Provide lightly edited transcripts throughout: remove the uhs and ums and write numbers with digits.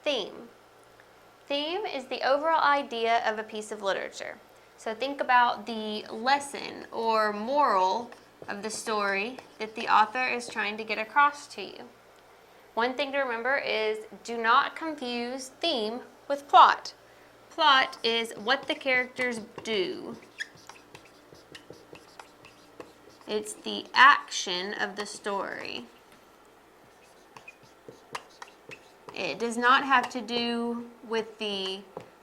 theme? Theme is the overall idea of a piece of literature. So think about the lesson or moral of the story that the author is trying to get across to you. One thing to remember is do not confuse theme with plot. Plot is what the characters do. It's the action of the story. It does not have to do with the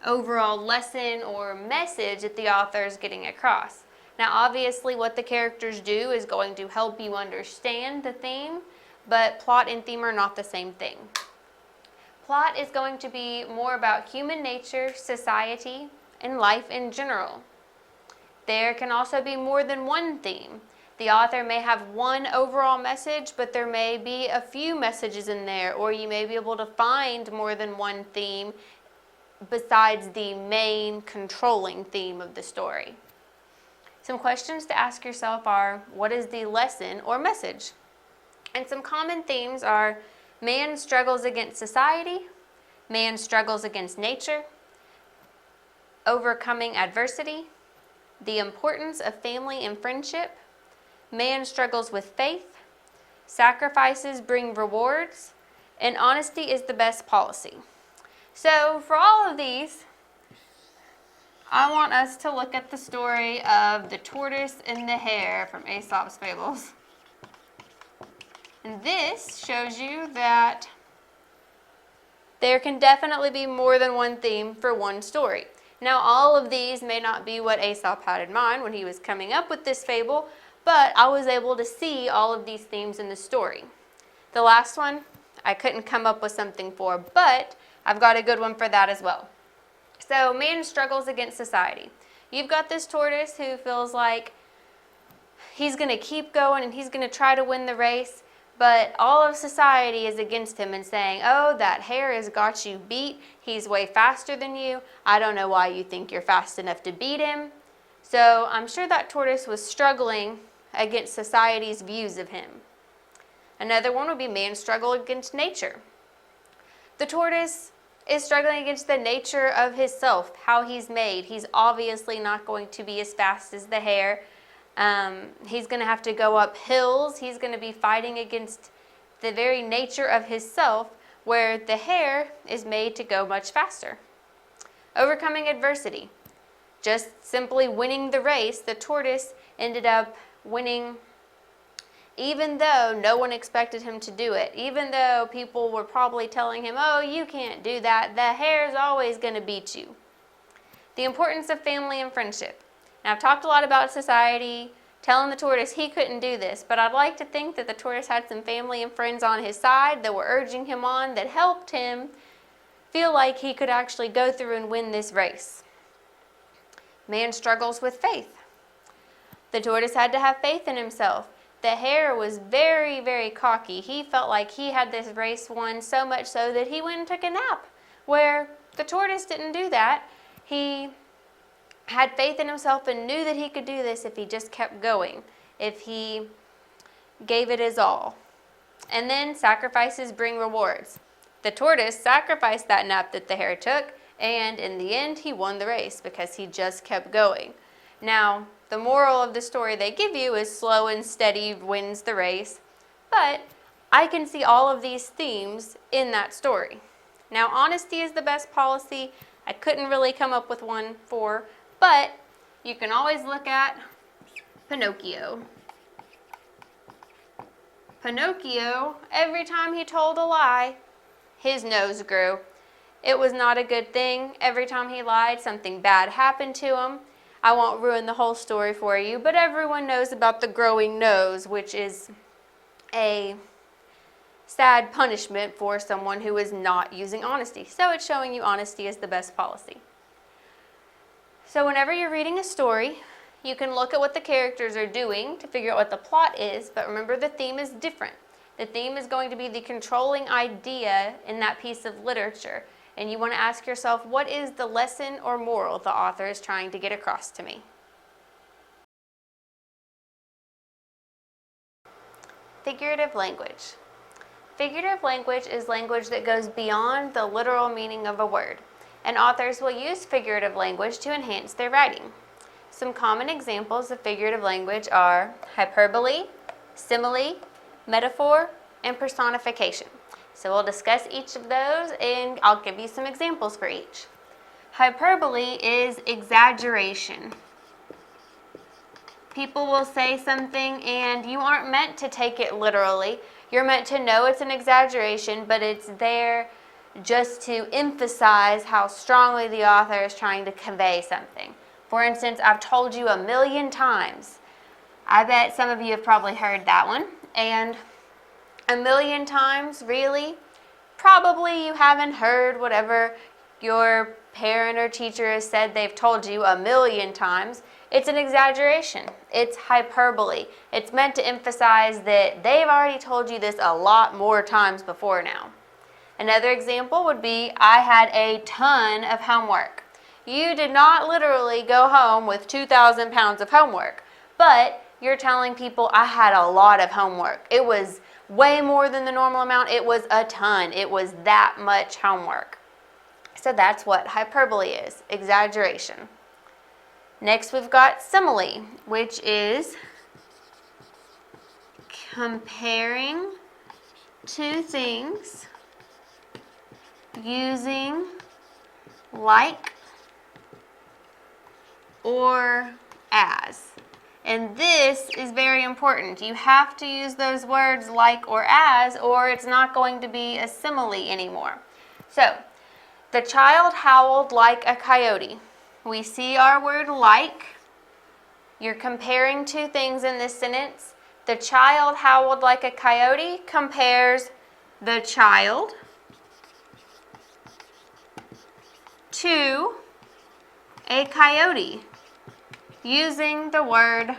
overall lesson or message that the author is getting across. Now, obviously, what the characters do is going to help you understand the theme, but plot and theme are not the same thing. Plot is going to be more about human nature, society, and life in general. There can also be more than one theme. The author may have one overall message, but there may be a few messages in there, or you may be able to find more than one theme besides the main controlling theme of the story. Some questions to ask yourself are, what is the lesson or message? And some common themes are, man struggles against society, man struggles against nature, overcoming adversity, the importance of family and friendship, man struggles with faith, sacrifices bring rewards, and honesty is the best policy. So for all of these, I want us to look at the story of the tortoise and the hare from Aesop's Fables. And this shows you that there can definitely be more than one theme for one story. Now, all of these may not be what Aesop had in mind when he was coming up with this fable, but I was able to see all of these themes in the story. The last one, I couldn't come up with something for, but I've got a good one for that as well. So, man struggles against society. You've got this tortoise who feels like he's going to keep going and he's going to try to win the race, but all of society is against him and saying, oh, that hare has got you beat. He's way faster than you. I don't know why you think you're fast enough to beat him. So I'm sure that tortoise was struggling against society's views of him. Another one would be man struggle against nature. The tortoise is struggling against the nature of his self, how he's made. He's obviously not going to be as fast as the hare. He's going to have to go up hills. He's going to be fighting against the very nature of his self, where the hare is made to go much faster. Overcoming adversity. Just simply winning the race, the tortoise ended up winning even though no one expected him to do it. Even though people were probably telling him, oh, you can't do that. The hare's always going to beat you. The importance of family and friendship. Now, I've talked a lot about society, telling the tortoise he couldn't do this, but I'd like to think that the tortoise had some family and friends on his side that were urging him on, that helped him feel like he could actually go through and win this race. Man struggles with faith. The tortoise had to have faith in himself. The hare was very, very cocky. He felt like he had this race won, so much so that he went and took a nap, where the tortoise didn't do that. He had faith in himself and knew that he could do this if he just kept going, if he gave it his all. And then sacrifices bring rewards. The tortoise sacrificed that nap that the hare took, and in the end he won the race because he just kept going. Now, the moral of the story they give you is slow and steady wins the race, but I can see all of these themes in that story. Now, honesty is the best policy. I couldn't really come up with one for, but you can always look at Pinocchio. Pinocchio, every time he told a lie, his nose grew. It was not a good thing. Every time he lied, something bad happened to him. I won't ruin the whole story for you, but everyone knows about the growing nose, which is a sad punishment for someone who is not using honesty. So it's showing you honesty is the best policy. So whenever you're reading a story, you can look at what the characters are doing to figure out what the plot is, but remember the theme is different. The theme is going to be the controlling idea in that piece of literature. And you want to ask yourself, what is the lesson or moral the author is trying to get across to me? Figurative language. Figurative language is language that goes beyond the literal meaning of a word, and authors will use figurative language to enhance their writing. Some common examples of figurative language are hyperbole, simile, metaphor, and personification. So we'll discuss each of those and I'll give you some examples for each. Hyperbole is exaggeration. People will say something and you aren't meant to take it literally. You're meant to know it's an exaggeration, but it's there just to emphasize how strongly the author is trying to convey something. For instance, I've told you 1,000,000 times. I bet some of you have probably heard that one. And 1,000,000 times, really? Probably you haven't heard whatever your parent or teacher has said they've told you 1,000,000 times. It's an exaggeration. It's hyperbole. It's meant to emphasize that they've already told you this a lot more times before now. Another example would be, I had a ton of homework. You did not literally go home with 2,000 pounds of homework, but you're telling people I had a lot of homework. It was way more than the normal amount. It was a ton. It was that much homework. So that's what hyperbole is, exaggeration. Next we've got simile, which is comparing two things using like or as. And this is very important. You have to use those words like or as, or it's not going to be a simile anymore. So, the child howled like a coyote. We see our word like. You're comparing two things in this sentence. The child howled like a coyote compares the child to a coyote using the word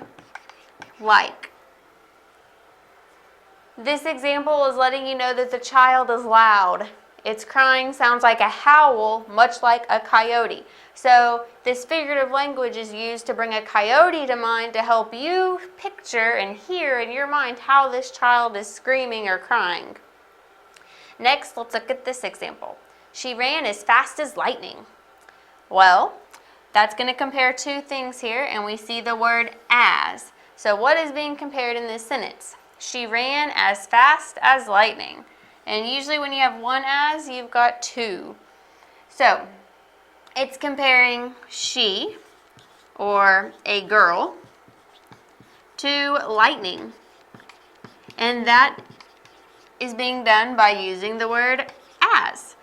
like. This example is letting you know that the child is loud. Its crying sounds like a howl, much like a coyote. So this figurative language is used to bring a coyote to mind to help you picture and hear in your mind how this child is screaming or crying. Next, let's look at this example. She ran as fast as lightning. Well, that's going to compare two things here, and we see the word as. So what is being compared in this sentence? She ran as fast as lightning. And usually when you have one as, you've got two. So it's comparing she, or a girl, to lightning. And that is being done by using the word as.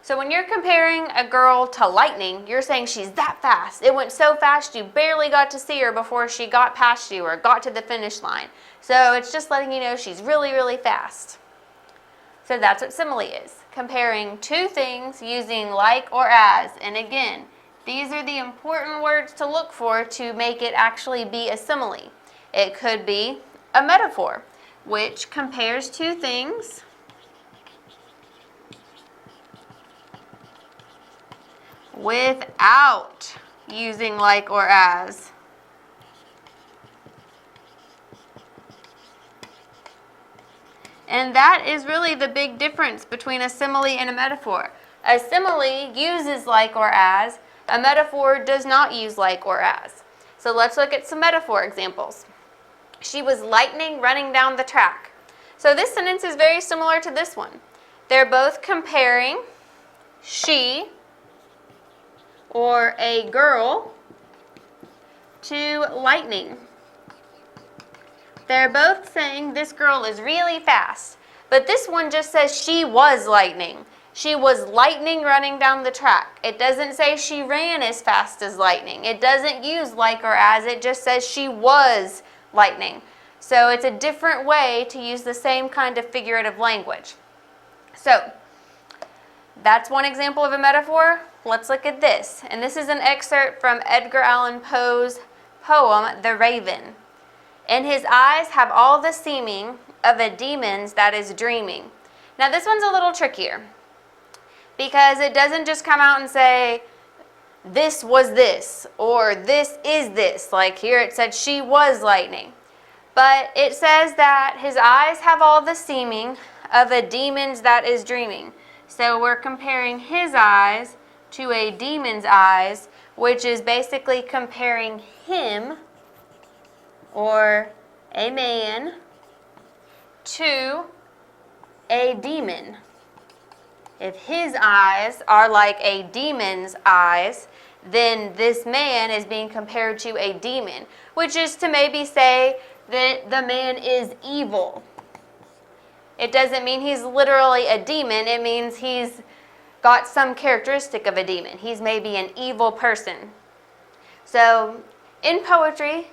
So when you're comparing a girl to lightning, you're saying she's that fast. It went so fast you barely got to see her before she got past you or got to the finish line. So it's just letting you know she's really, really fast. So that's what simile is, comparing two things using like or as. And again, these are the important words to look for to make it actually be a simile. It could be a metaphor, which compares two things without using like or as. And that is really the big difference between a simile and a metaphor. A simile uses like or as. A metaphor does not use like or as. So let's look at some metaphor examples. She was lightning running down the track. So this sentence is very similar to this one. They're both comparing she, or a girl, to lightning. They're both saying this girl is really fast, but this one just says she was lightning. She was lightning running down the track. It doesn't say she ran as fast as lightning. It doesn't use like or as, it just says she was lightning. So it's a different way to use the same kind of figurative language. So that's one example of a metaphor. Let's look at this. And this is an excerpt from Edgar Allan Poe's poem, The Raven. And his eyes have all the seeming of a demon's that is dreaming. Now this one's a little trickier because it doesn't just come out and say, this was this, or this is this. Like here it said she was lightning. But it says that his eyes have all the seeming of a demon's that is dreaming. So we're comparing his eyes to a demon's eyes, which is basically comparing him, or a man, to a demon. If his eyes are like a demon's eyes, then this man is being compared to a demon, which is to maybe say that the man is evil. It doesn't mean he's literally a demon. It means he's got some characteristic of a demon. He's maybe an evil person. So in poetry,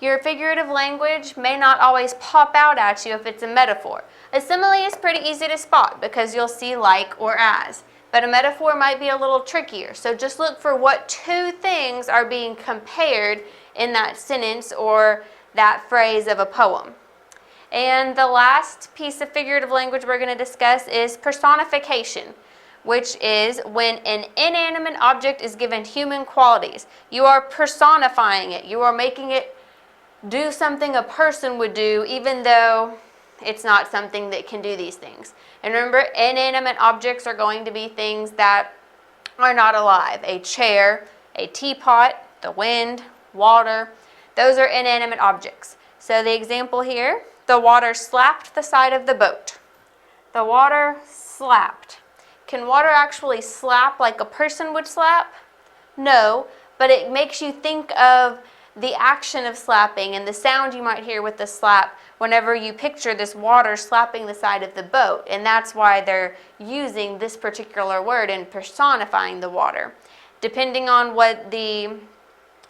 your figurative language may not always pop out at you if it's a metaphor. A simile is pretty easy to spot because you'll see like or as. But a metaphor might be a little trickier. So just look for what two things are being compared in that sentence or that phrase of a poem. And the last piece of figurative language we're going to discuss is personification, which is when an inanimate object is given human qualities. You are personifying it. You are making it do something a person would do, even though it's not something that can do these things. And remember, inanimate objects are going to be things that are not alive. A chair, a teapot, the wind, water, those are inanimate objects. So the example here, the water slapped the side of the boat. The water slapped. Can water actually slap like a person would slap? No, but it makes you think of the action of slapping and the sound you might hear with the slap whenever you picture this water slapping the side of the boat. And that's why they're using this particular word and personifying the water. Depending on what the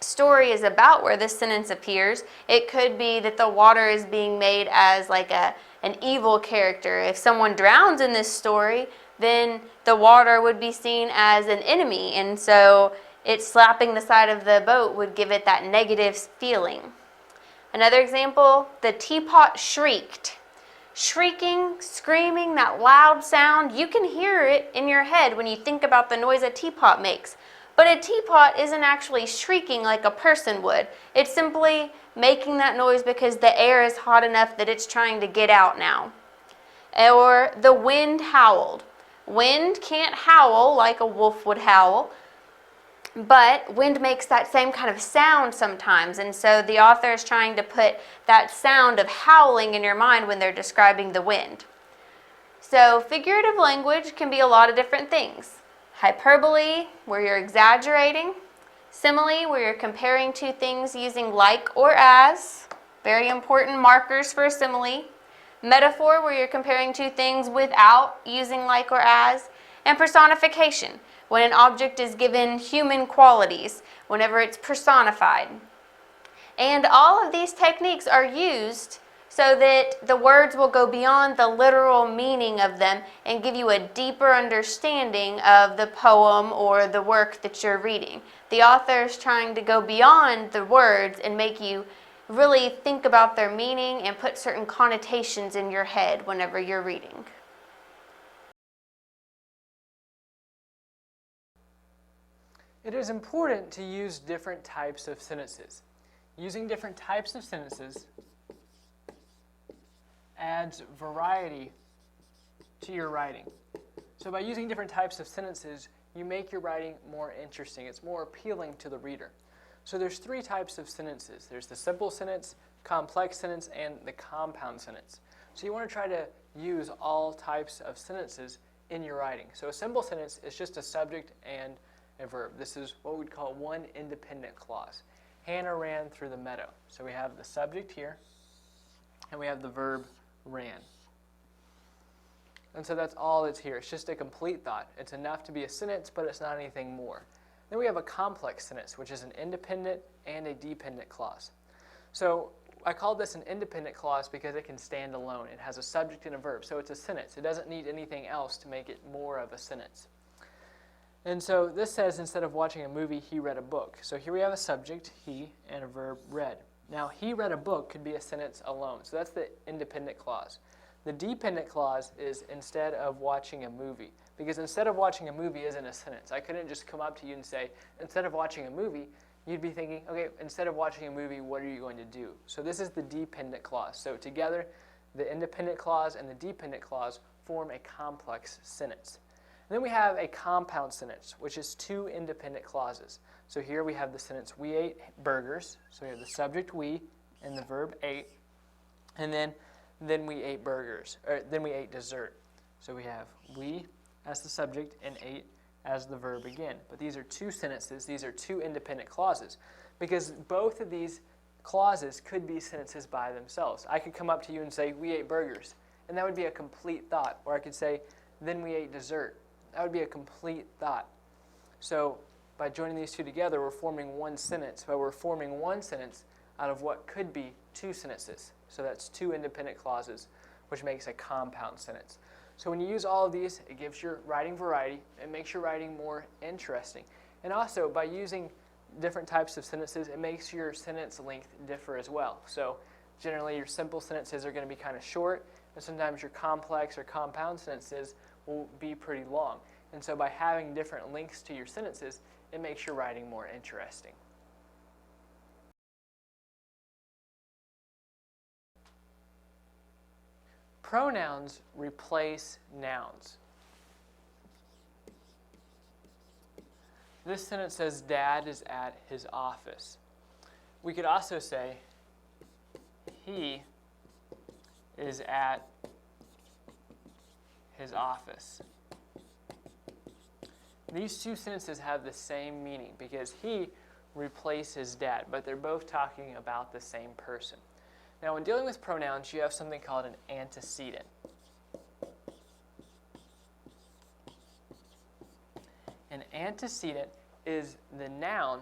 story is about where this sentence appears, it could be that the water is being made as like an evil character. If someone drowns in this story, then the water would be seen as an enemy, and so it slapping the side of the boat would give it that negative feeling. Another example, the teapot shrieked. Shrieking, screaming, that loud sound, you can hear it in your head when you think about the noise a teapot makes. But a teapot isn't actually shrieking like a person would. It's simply making that noise because the air is hot enough that it's trying to get out now. Or the wind howled. Wind can't howl like a wolf would howl, but wind makes that same kind of sound sometimes, and so the author is trying to put that sound of howling in your mind when they're describing the wind. So figurative language can be a lot of different things. Hyperbole, where you're exaggerating. Simile, where you're comparing two things using like or as. Very important markers for a simile. Metaphor, where you're comparing two things without using like or as. And personification, when an object is given human qualities, whenever it's personified. And all of these techniques are used so that the words will go beyond the literal meaning of them and give you a deeper understanding of the poem or the work that you're reading. The author is trying to go beyond the words and make you really think about their meaning and put certain connotations in your head whenever you're reading. It is important to use different types of sentences. Using different types of sentences adds variety to your writing. So by using different types of sentences, you make your writing more interesting. It's more appealing to the reader. So there's three types of sentences. There's the simple sentence, complex sentence, and the compound sentence. So you want to try to use all types of sentences in your writing. So a simple sentence is just a subject and a verb. This is what we'd call one independent clause. Hannah ran through the meadow. So we have the subject here, and we have the verb ran. And so that's all that's here. It's just a complete thought. It's enough to be a sentence, but it's not anything more. Then we have a complex sentence, which is an independent and a dependent clause. So I call this an independent clause because it can stand alone. It has a subject and a verb, so it's a sentence. It doesn't need anything else to make it more of a sentence. And so this says, instead of watching a movie, he read a book. So here we have a subject, he, and a verb, read. Now, he read a book could be a sentence alone. So that's the independent clause. The dependent clause is instead of watching a movie. Because instead of watching a movie isn't a sentence. I couldn't just come up to you and say, instead of watching a movie, you'd be thinking, okay, instead of watching a movie, what are you going to do? So this is the dependent clause. So together, the independent clause and the dependent clause form a complex sentence. And then we have a compound sentence, which is two independent clauses. So here we have the sentence, we ate burgers. So we have the subject we and the verb ate. And then we ate burgers, or then we ate dessert. So we have we as the subject and ate as the verb again. But these are two sentences. These are two independent clauses because both of these clauses could be sentences by themselves. I could come up to you and say, we ate burgers, and that would be a complete thought. Or I could say, then we ate dessert. That would be a complete thought. So by joining these two together, we're forming one sentence, but we're forming one sentence out of what could be two sentences. So that's two independent clauses, which makes a compound sentence. So when you use all of these, it gives your writing variety. It makes your writing more interesting. And also, by using different types of sentences, it makes your sentence length differ as well. So generally, your simple sentences are going to be kind of short, and sometimes your complex or compound sentences will be pretty long. And so by having different lengths to your sentences, it makes your writing more interesting. Pronouns replace nouns. This sentence says, Dad is at his office. We could also say, he is at his office. These two sentences have the same meaning because he replaces Dad, but they're both talking about the same person. Now, when dealing with pronouns, you have something called an antecedent. An antecedent is the noun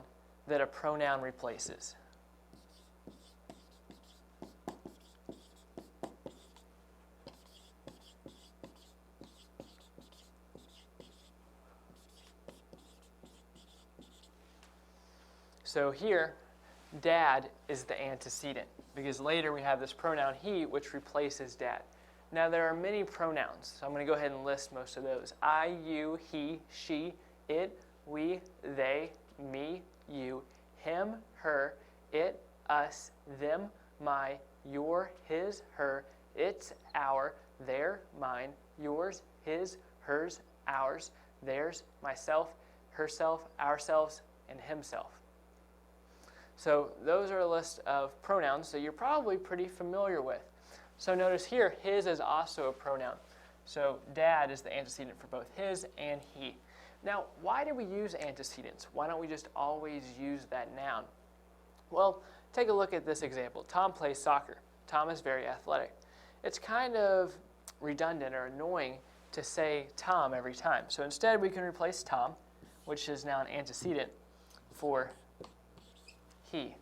that a pronoun replaces. So here, Dad is the antecedent because later we have this pronoun he, which replaces Dad. Now there are many pronouns, so I'm going to go ahead and list most of those. I, you, he, she, it, we, they, me, you, him, her, it, us, them, my, your, his, her, its, our, their, mine, yours, his, hers, ours, theirs, myself, herself, ourselves, and himself. So those are a list of pronouns that you're probably pretty familiar with. So notice here, his is also a pronoun. So Dad is the antecedent for both his and he. Now, why do we use antecedents? Why don't we just always use that noun? Well, take a look at this example. Tom plays soccer. Tom is very athletic. It's kind of redundant or annoying to say Tom every time. So instead, we can replace Tom, which is now an antecedent, for he.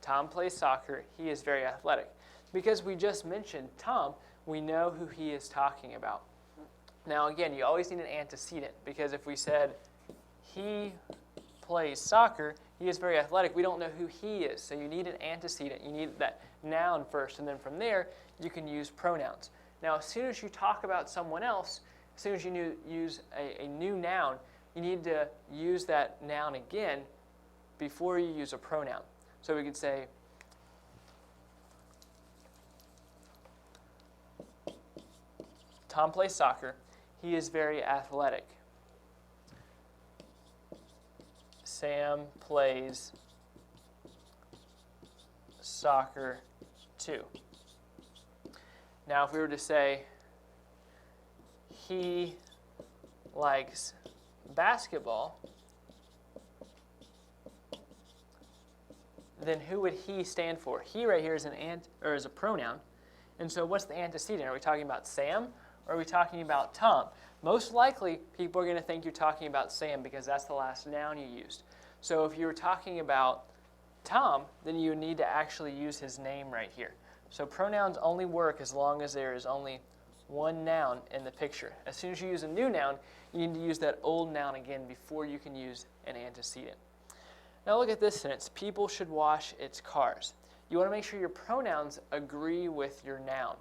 Tom plays soccer. He is very athletic. Because we just mentioned Tom, we know who he is talking about. Now again, you always need an antecedent because if we said he plays soccer, he is very athletic, we don't know who he is. So you need an antecedent. You need that noun first, and then from there, you can use pronouns. Now as soon as you talk about someone else, as soon as you use a new noun, you need to use that noun again before you use a pronoun. So we could say, Tom plays soccer. He is very athletic. Sam plays soccer too. Now if we were to say, he likes basketball, then who would he stand for? He right here is is a pronoun. And so what's the antecedent? Are we talking about Sam or are we talking about Tom? Most likely, people are going to think you're talking about Sam because that's the last noun you used. So if you were talking about Tom, then you need to actually use his name right here. So pronouns only work as long as there is only one noun in the picture. As soon as you use a new noun, you need to use that old noun again before you can use an antecedent. Now look at this sentence. People should wash its cars. You want to make sure your pronouns agree with your noun.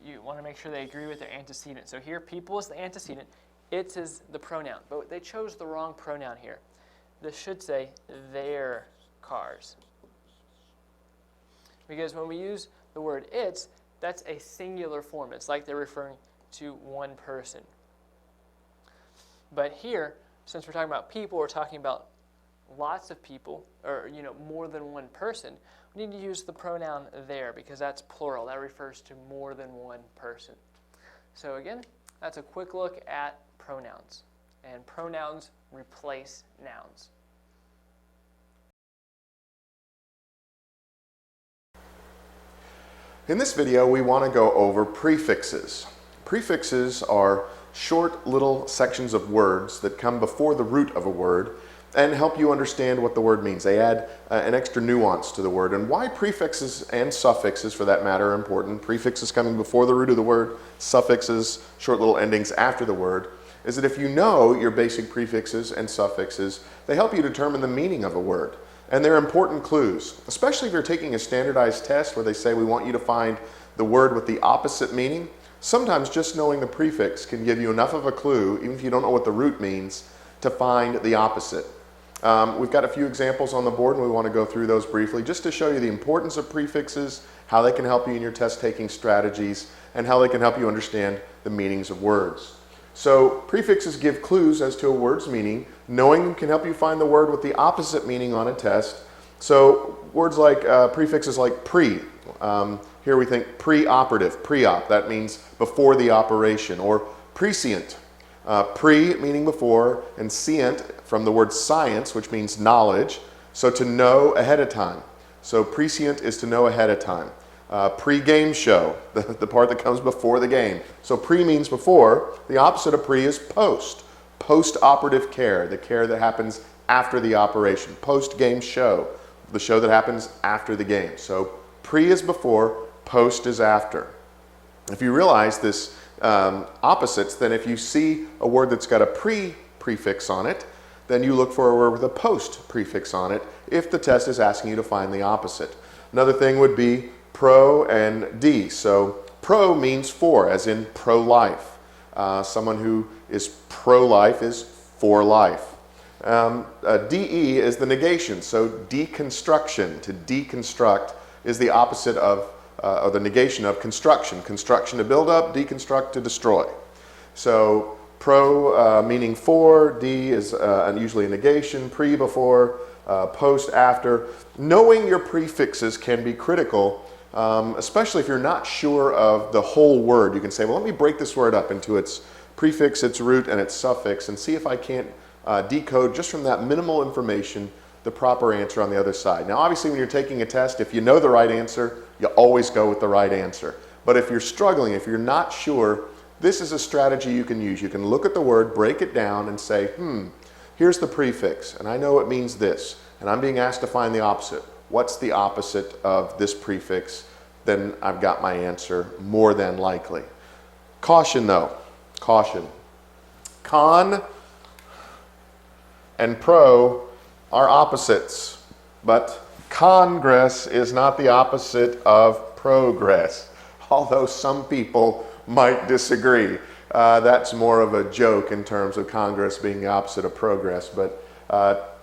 You want to make sure they agree with their antecedent. So here, people is the antecedent. Its is the pronoun. But they chose the wrong pronoun here. This should say their cars. Because when we use the word its, that's a singular form. It's like they're referring to one person. But here, since we're talking about people, we're talking about lots of people, or more than one person, we need to use the pronoun there because that's plural. That refers to more than one person. So again, that's a quick look at pronouns. And pronouns replace nouns. In this video, we want to go over prefixes. Prefixes are short little sections of words that come before the root of a word and help you understand what the word means. They add an extra nuance to the word. And why prefixes and suffixes, for that matter, are important, prefixes coming before the root of the word, suffixes, short little endings after the word, is that if you know your basic prefixes and suffixes, they help you determine the meaning of a word. And they're important clues, especially if you're taking a standardized test where they say we want you to find the word with the opposite meaning. Sometimes just knowing the prefix can give you enough of a clue, even if you don't know what the root means, to find the opposite. We've got a few examples on the board and we want to go through those briefly just to show you the importance of prefixes, how they can help you in your test-taking strategies, and how they can help you understand the meanings of words. So prefixes give clues as to a word's meaning. Knowing them can help you find the word with the opposite meaning on a test. So words like prefixes like pre. Here we think pre-operative, pre-op. That means before the operation. Or prescient. Pre meaning before, and scient from the word science, which means knowledge. So to know ahead of time. So prescient is to know ahead of time. Pre-game show, the part that comes before the game. So pre means before. The opposite of pre is post. Post-operative care, the care that happens after the operation. Post-game show, the show that happens after the game. So pre is before, post is after. If you realize this opposites, then if you see a word that's got a pre prefix on it, then you look for a word with a post prefix on it if the test is asking you to find the opposite. Another thing would be pro and d. So pro means for, as in pro-life. Someone who is pro-life is for life. De is the negation, so deconstruction. To deconstruct is the opposite of, or the negation of construction. Construction to build up, deconstruct to destroy. So pro meaning for, de is usually a negation, pre before, post after. Knowing your prefixes can be critical, especially if you're not sure of the whole word. You can say, well, let me break this word up into its prefix, its root, and its suffix, and see if I can't decode just from that minimal information the proper answer on the other side. Now, obviously, when you're taking a test, if you know the right answer, you always go with the right answer. But if you're struggling, if you're not sure, this is a strategy you can use. You can look at the word, break it down, and say, here's the prefix, and I know it means this, and I'm being asked to find the opposite. What's the opposite of this prefix? Then I've got my answer more than likely. Caution though, caution. Con and pro are opposites, but congress is not the opposite of progress, although some people might disagree. That's more of a joke in terms of Congress being the opposite of progress, but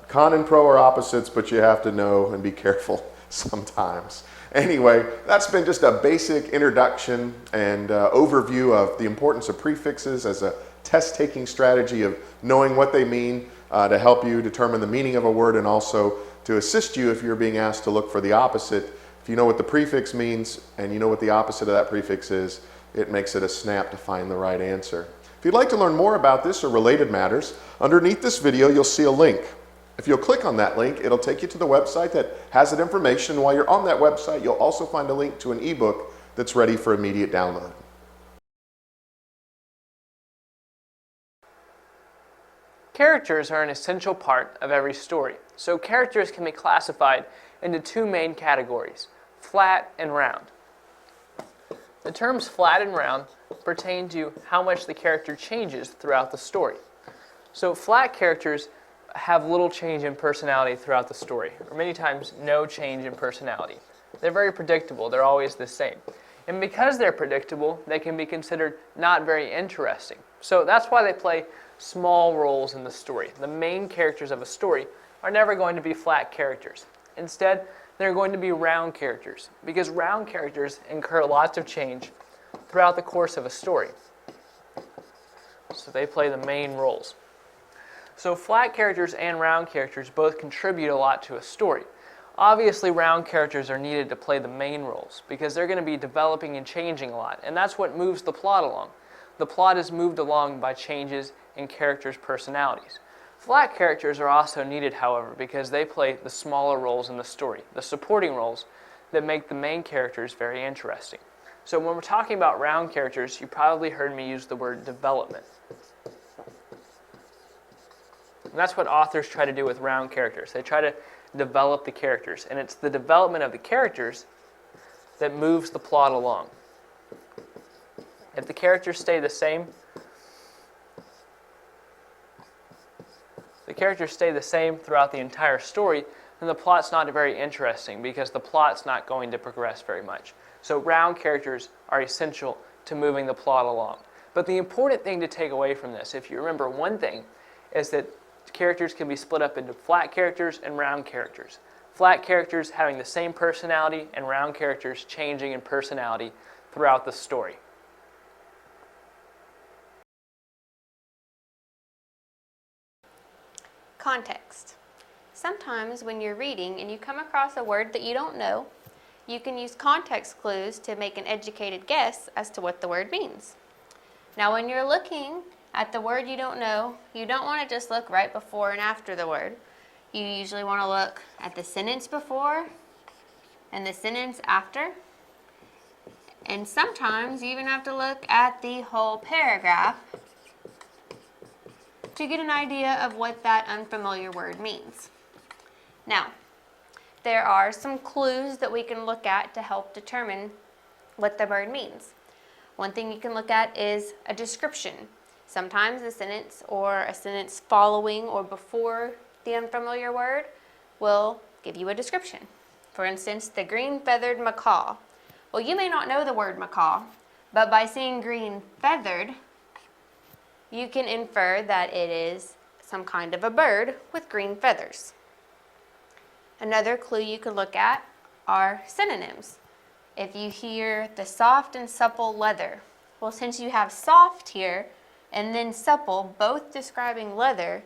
con and pro are opposites, but you have to know and be careful sometimes. Anyway, that's been just a basic introduction and overview of the importance of prefixes as a test-taking strategy of knowing what they mean to help you determine the meaning of a word, and also to assist you if you're being asked to look for the opposite. If you know what the prefix means and you know what the opposite of that prefix is, it makes it a snap to find the right answer. If you'd like to learn more about this or related matters, underneath this video you'll see a link. If you'll click on that link, it'll take you to the website that has that information. And while you're on that website, you'll also find a link to an ebook that's ready for immediate download. Characters are an essential part of every story. So characters can be classified into two main categories, flat and round. The terms flat and round pertain to how much the character changes throughout the story. So flat characters have little change in personality throughout the story, or many times no change in personality. They're very predictable, they're always the same. And because they're predictable, they can be considered not very interesting. So that's why they play small roles in the story. The main characters of a story are never going to be flat characters. Instead, They're going to be round characters, because round characters incur lots of change throughout the course of a story. So they play the main roles. So flat characters and round characters both contribute a lot to a story. Obviously, round characters are needed to play the main roles because they're going to be developing and changing a lot, and that's what moves the plot along. The plot is moved along by changes in characters' personalities. Flat characters are also needed, however, because they play the smaller roles in the story, the supporting roles that make the main characters very interesting. So when we're talking about round characters, you probably heard me use the word development. And that's what authors try to do with round characters. They try to develop the characters, and it's the development of the characters that moves the plot along. If the characters stay the same, throughout the entire story, then the plot's not very interesting because the plot's not going to progress very much. So round characters are essential to moving the plot along. But the important thing to take away from this, if you remember one thing, is that characters can be split up into flat characters and round characters. Flat characters having the same personality and round characters changing in personality throughout the story. Context. Sometimes when you're reading and you come across a word that you don't know, you can use context clues to make an educated guess as to what the word means. Now when you're looking at the word you don't know, you don't want to just look right before and after the word. You usually want to look at the sentence before and the sentence after. And sometimes you even have to look at the whole paragraph to get an idea of what that unfamiliar word means. Now, there are some clues that we can look at to help determine what the word means. One thing you can look at is a description. Sometimes a sentence or a sentence following or before the unfamiliar word will give you a description. For instance, the green-feathered macaw. Well, you may not know the word macaw, but by seeing green-feathered, you can infer that it is some kind of a bird with green feathers. Another clue you could look at are synonyms. If you hear the soft and supple leather, well, since you have soft here and then supple, both describing leather,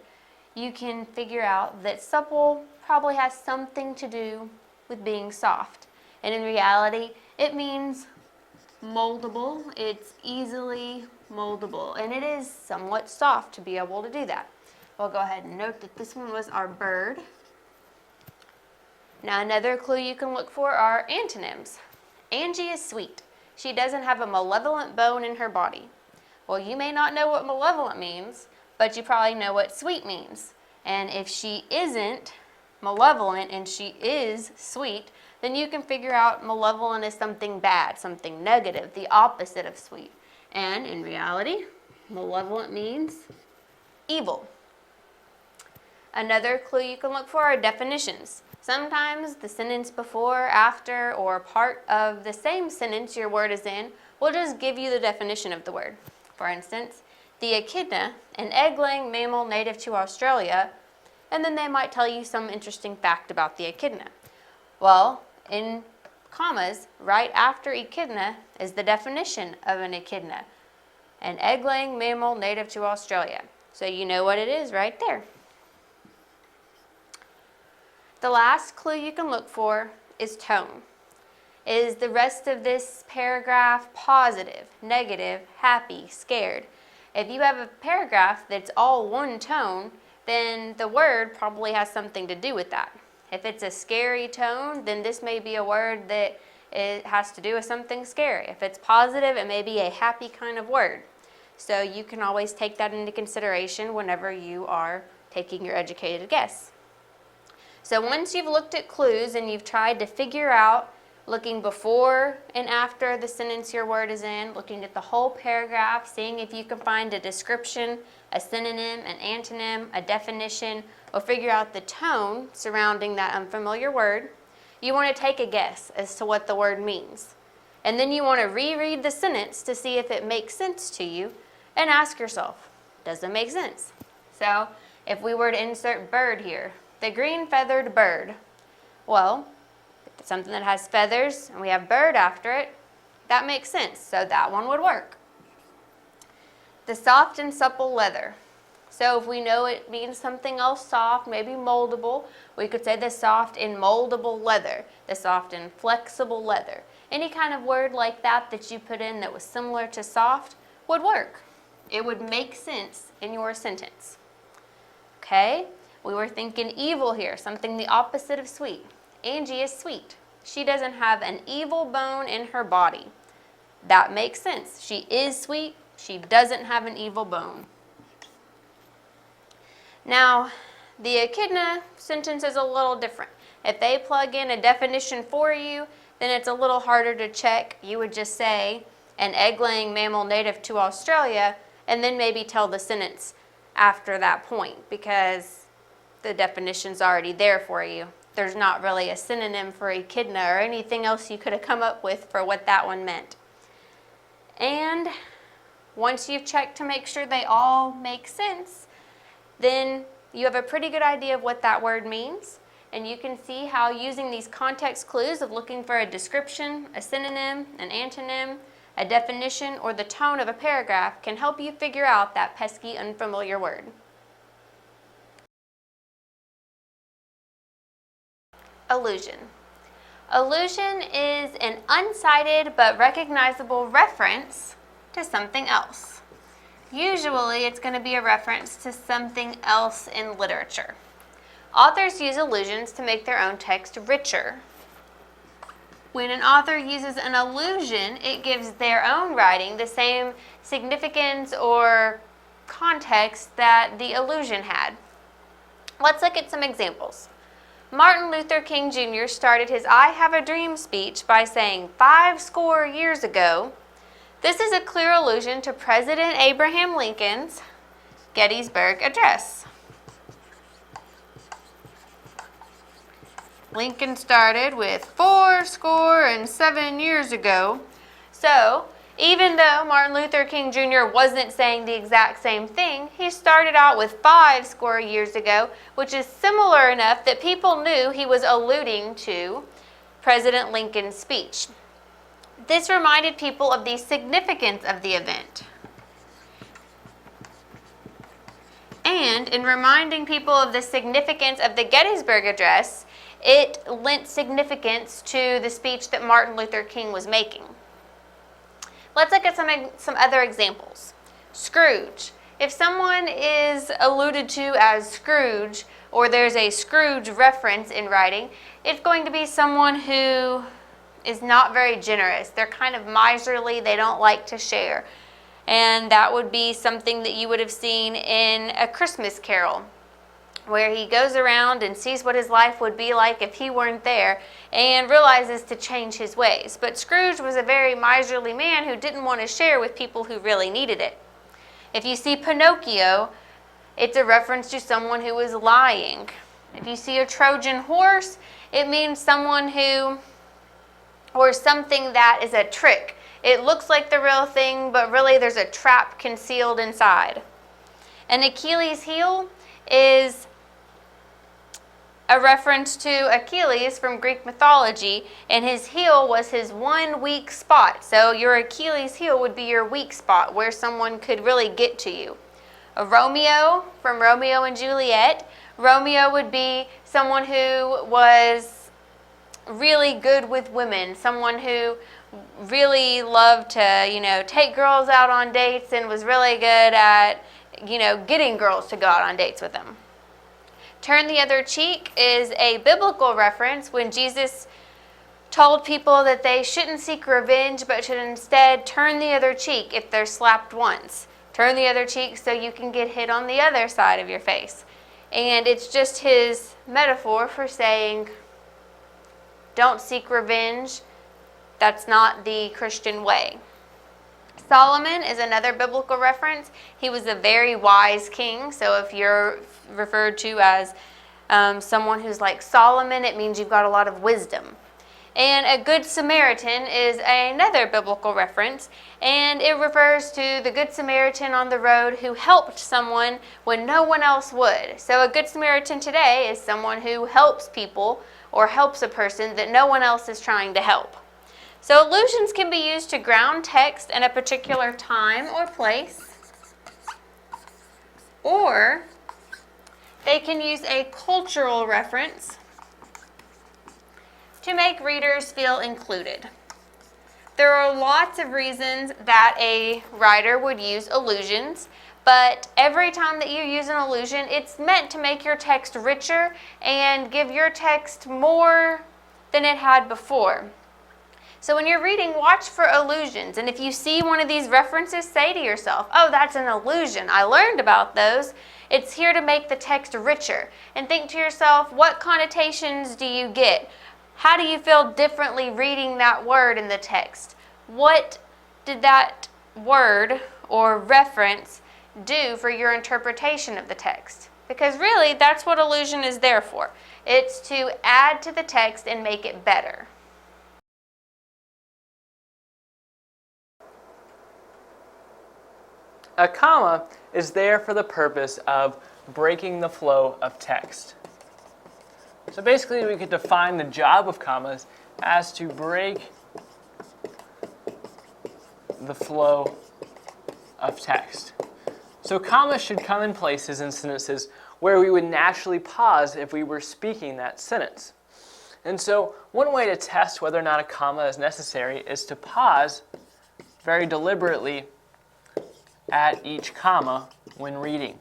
you can figure out that supple probably has something to do with being soft. And in reality, it means moldable. It's easily moldable, and it is somewhat soft to be able to do that. We'll go ahead and note that this one was our bird. Now another clue you can look for are antonyms. Angie is sweet. She doesn't have a malevolent bone in her body. Well, you may not know what malevolent means, but you probably know what sweet means. And if she isn't malevolent and she is sweet, then you can figure out malevolent is something bad, something negative, the opposite of sweet. And in reality, malevolent means evil. Another clue you can look for are definitions. Sometimes the sentence before, after, or part of the same sentence your word is in will just give you the definition of the word. For instance, the echidna, an egg-laying mammal native to Australia, and then they might tell you some interesting fact about the echidna. Well, in commas, right after echidna is the definition of an echidna, an egg-laying mammal native to Australia. So you know what it is right there. The last clue you can look for is tone. Is the rest of this paragraph positive, negative, happy, scared? If you have a paragraph that's all one tone, then the word probably has something to do with that. If it's a scary tone, then this may be a word that it has to do with something scary. If it's positive, it may be a happy kind of word. So you can always take that into consideration whenever you are taking your educated guess. So once you've looked at clues and you've tried to figure out, looking before and after the sentence your word is in, looking at the whole paragraph, seeing if you can find a description, a synonym, an antonym, a definition, or figure out the tone surrounding that unfamiliar word, you want to take a guess as to what the word means. And then you want to reread the sentence to see if it makes sense to you and ask yourself, does it make sense? So if we were to insert bird here, the green-feathered bird, well, something that has feathers and we have bird after it, that makes sense, so that one would work. The soft and supple leather. So if we know it means something else soft, maybe moldable, we could say the soft and moldable leather, the soft and flexible leather. Any kind of word like that that you put in that was similar to soft would work. It would make sense in your sentence. Okay, we were thinking evil here, something the opposite of sweet. Angie is sweet. She doesn't have an evil bone in her body. That makes sense. She is sweet. She doesn't have an evil bone. Now, the echidna sentence is a little different. If they plug in a definition for you, then it's a little harder to check. You would just say, an egg-laying mammal native to Australia, and then maybe tell the sentence after that point, because the definition's already there for you. There's not really a synonym for echidna or anything else you could have come up with for what that one meant. And once you've checked to make sure they all make sense, then you have a pretty good idea of what that word means, and you can see how using these context clues of looking for a description, a synonym, an antonym, a definition, or the tone of a paragraph can help you figure out that pesky, unfamiliar word. Allusion. Allusion is an uncited but recognizable reference to something else. Usually it's going to be a reference to something else in literature. Authors use allusions to make their own text richer. When an author uses an allusion, it gives their own writing the same significance or context that the allusion had. Let's look at some examples. Martin Luther King Jr. started his I Have a Dream speech by saying 50 years ago. This is a clear allusion to President Abraham Lincoln's Gettysburg Address. Lincoln started with fourscore and 7 years ago. So, even though Martin Luther King Jr. wasn't saying the exact same thing, he started out with 50 years ago, which is similar enough that people knew he was alluding to President Lincoln's speech. This reminded people of the significance of the event. And in reminding people of the significance of the Gettysburg Address, it lent significance to the speech that Martin Luther King was making. Let's look at some other examples. Scrooge. If someone is alluded to as Scrooge, or there's a Scrooge reference in writing, it's going to be someone who is not very generous. They're kind of miserly. They don't like to share. And that would be something that you would have seen in A Christmas Carol, where he goes around and sees what his life would be like if he weren't there and realizes to change his ways. But Scrooge was a very miserly man who didn't want to share with people who really needed it. If you see Pinocchio, it's a reference to someone who is lying. If you see a Trojan horse, it means someone who, or something that is a trick. It looks like the real thing, but really there's a trap concealed inside. An Achilles heel is a reference to Achilles from Greek mythology, and his heel was his one weak spot. So your Achilles heel would be your weak spot, where someone could really get to you. A Romeo from Romeo and Juliet. Romeo would be someone who was really good with women, someone who really loved to, take girls out on dates and was really good at, getting girls to go out on dates with them. Turn the other cheek is a biblical reference when Jesus told people that they shouldn't seek revenge, but should instead turn the other cheek if they're slapped once. Turn the other cheek so you can get hit on the other side of your face. And it's just his metaphor for saying, don't seek revenge. That's not the Christian way. Solomon is another biblical reference. He was a very wise king. So if you're referred to as someone who's like Solomon, it means you've got a lot of wisdom. And a Good Samaritan is another biblical reference, and it refers to the Good Samaritan on the road who helped someone when no one else would. So a Good Samaritan today is someone who helps people or helps a person that no one else is trying to help. So allusions can be used to ground text in a particular time or place, or they can use a cultural reference to make readers feel included. There are lots of reasons that a writer would use allusions, but every time that you use an allusion, it's meant to make your text richer and give your text more than it had before. So when you're reading, watch for allusions, and if you see one of these references, say to yourself, oh, that's an allusion. I learned about those. It's here to make the text richer. And think to yourself, what connotations do you get? How do you feel differently reading that word in the text? What did that word or reference do for your interpretation of the text? Because really, that's what allusion is there for. It's to add to the text and make it better. A comma is there for the purpose of breaking the flow of text. So basically, we could define the job of commas as to break the flow of text. So commas should come in places in sentences where we would naturally pause if we were speaking that sentence. And so one way to test whether or not a comma is necessary is to pause very deliberately at each comma when reading.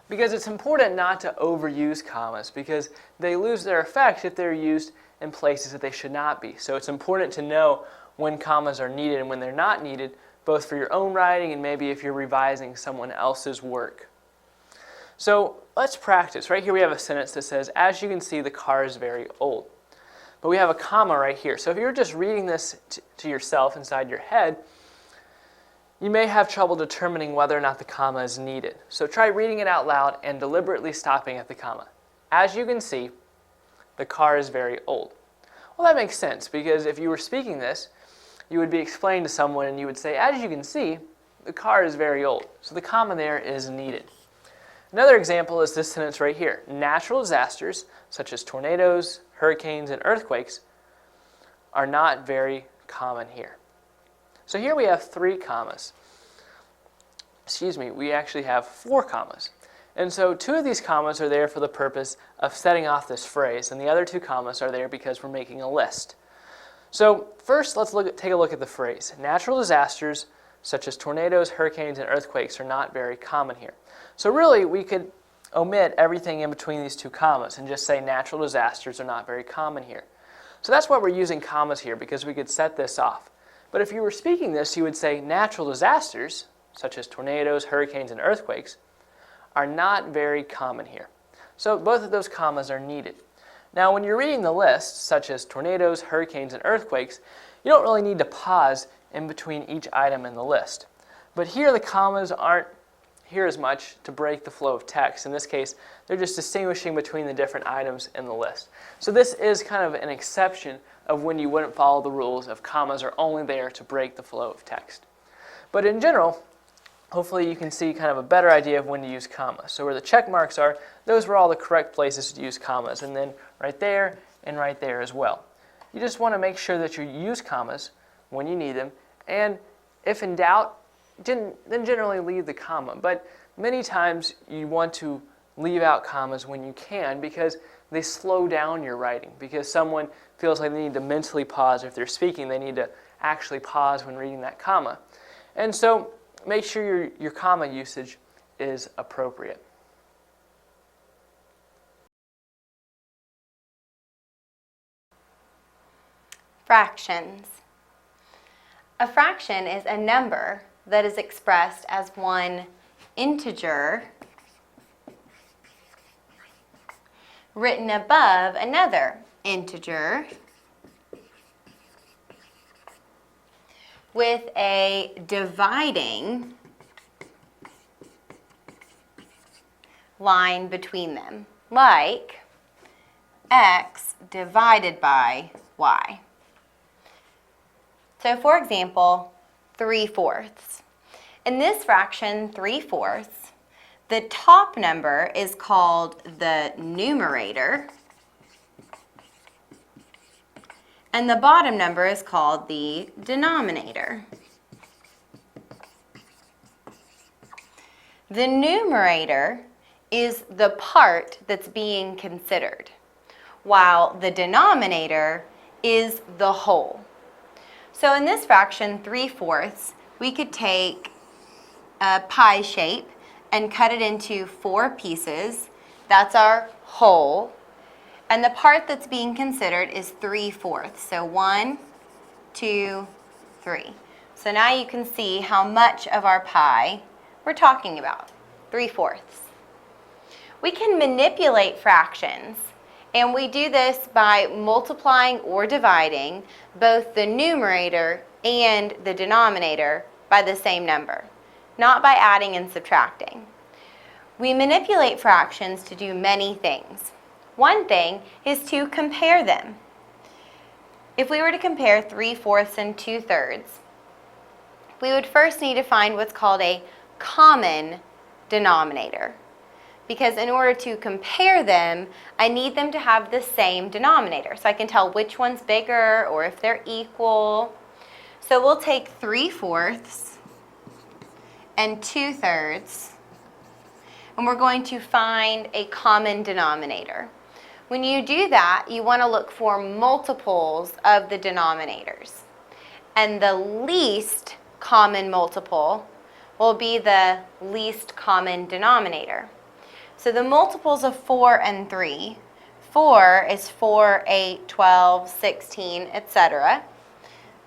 Because it's important not to overuse commas because they lose their effect if they're used in places that they should not be. So it's important to know when commas are needed and when they're not needed, both for your own writing and maybe if you're revising someone else's work. So let's practice. Right here we have a sentence that says, as you can see, the car is very old. But we have a comma right here. So if you're just reading this to yourself inside your head, you may have trouble determining whether or not the comma is needed. So try reading it out loud and deliberately stopping at the comma. As you can see, the car is very old. Well, that makes sense because if you were speaking this, you would be explaining to someone and you would say, as you can see, the car is very old. So the comma there is needed. Another example is this sentence right here. Natural disasters, such as tornadoes, hurricanes, and earthquakes, are not very common here. So here we have 3 commas. We actually have 4 commas. And so 2 of these commas are there for the purpose of setting off this phrase, and the other 2 commas are there because we're making a list. So first, let's take a look at the phrase. Natural disasters, such as tornadoes, hurricanes, and earthquakes, are not very common here. So really, we could omit everything in between these 2 commas and just say natural disasters are not very common here. So that's why we're using commas here, because we could set this off. But if you were speaking this, you would say natural disasters, such as tornadoes, hurricanes, and earthquakes, are not very common here. So both of those commas are needed. Now, when you're reading the list, such as tornadoes, hurricanes, and earthquakes, you don't really need to pause in between each item in the list. But here, the commas aren't here as much to break the flow of text. In this case, they're just distinguishing between the different items in the list. So this is kind of an exception of when you wouldn't follow the rules of commas are only there to break the flow of text. But in general, hopefully you can see kind of a better idea of when to use commas. So where the check marks are, those were all the correct places to use commas, and then right there and right there as well. You just want to make sure that you use commas when you need them, and if in doubt, then generally leave the comma. But many times you want to leave out commas when you can because they slow down your writing, because someone feels like they need to mentally pause. If they're speaking, they need to actually pause when reading that comma. And so make sure your comma usage is appropriate. Fractions. A fraction is a number that is expressed as one integer written above another integer with a dividing line between them, like x divided by y. So for example, 3/4. In this fraction, 3/4, The top number is called the numerator, and the bottom number is called the denominator. The numerator is the part that's being considered, while the denominator is the whole. So in this fraction, 3/4, we could take a pie shape and cut it into 4 pieces. That's our whole. And the part that's being considered is 3/4. So 1, 2, 3. So now you can see how much of our pie we're talking about, 3/4. We can manipulate fractions, and we do this by multiplying or dividing both the numerator and the denominator by the same number, not by adding and subtracting. We manipulate fractions to do many things. One thing is to compare them. If we were to compare 3/4 and 2/3, we would first need to find what's called a common denominator. Because in order to compare them, I need them to have the same denominator. So I can tell which one's bigger or if they're equal. So we'll take 3/4 and 2/3, and we're going to find a common denominator. When you do that, you want to look for multiples of the denominators. And the least common multiple will be the least common denominator. So the multiples of 4 and 3, 4 is 4, 8, 12, 16, etc.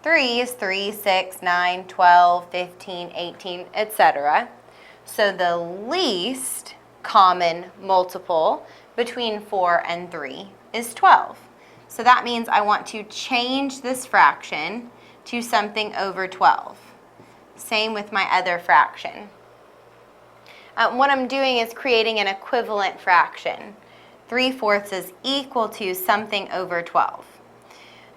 3 is 3, 6, 9, 12, 15, 18, etc. So the least common multiple between 4 and 3 is 12. So that means I want to change this fraction to something over 12. Same with my other fraction. What I'm doing is creating an equivalent fraction. 3/4 is equal to something over 12.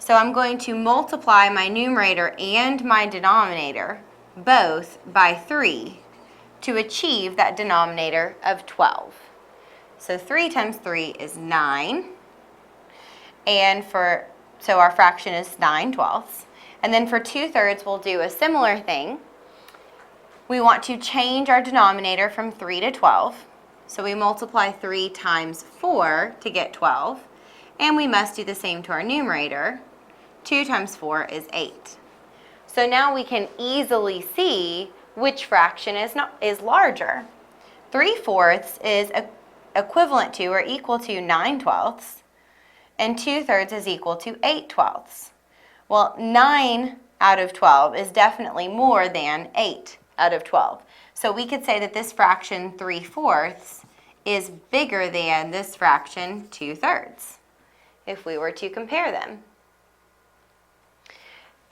So I'm going to multiply my numerator and my denominator both by 3 to achieve that denominator of 12. So 3 times 3 is 9. And so our fraction is 9/12. And then for 2/3, we'll do a similar thing. We want to change our denominator from 3 to 12. So we multiply 3 times 4 to get 12. And we must do the same to our numerator. 2 times 4 is 8. So now we can easily see which fraction is larger. 3/4 is equivalent to or equal to 9/12. And 2/3 is equal to 8/12. Well, 9 out of 12 is definitely more than 8 out of 12. So we could say that this fraction 3/4 is bigger than this fraction 2/3 if we were to compare them.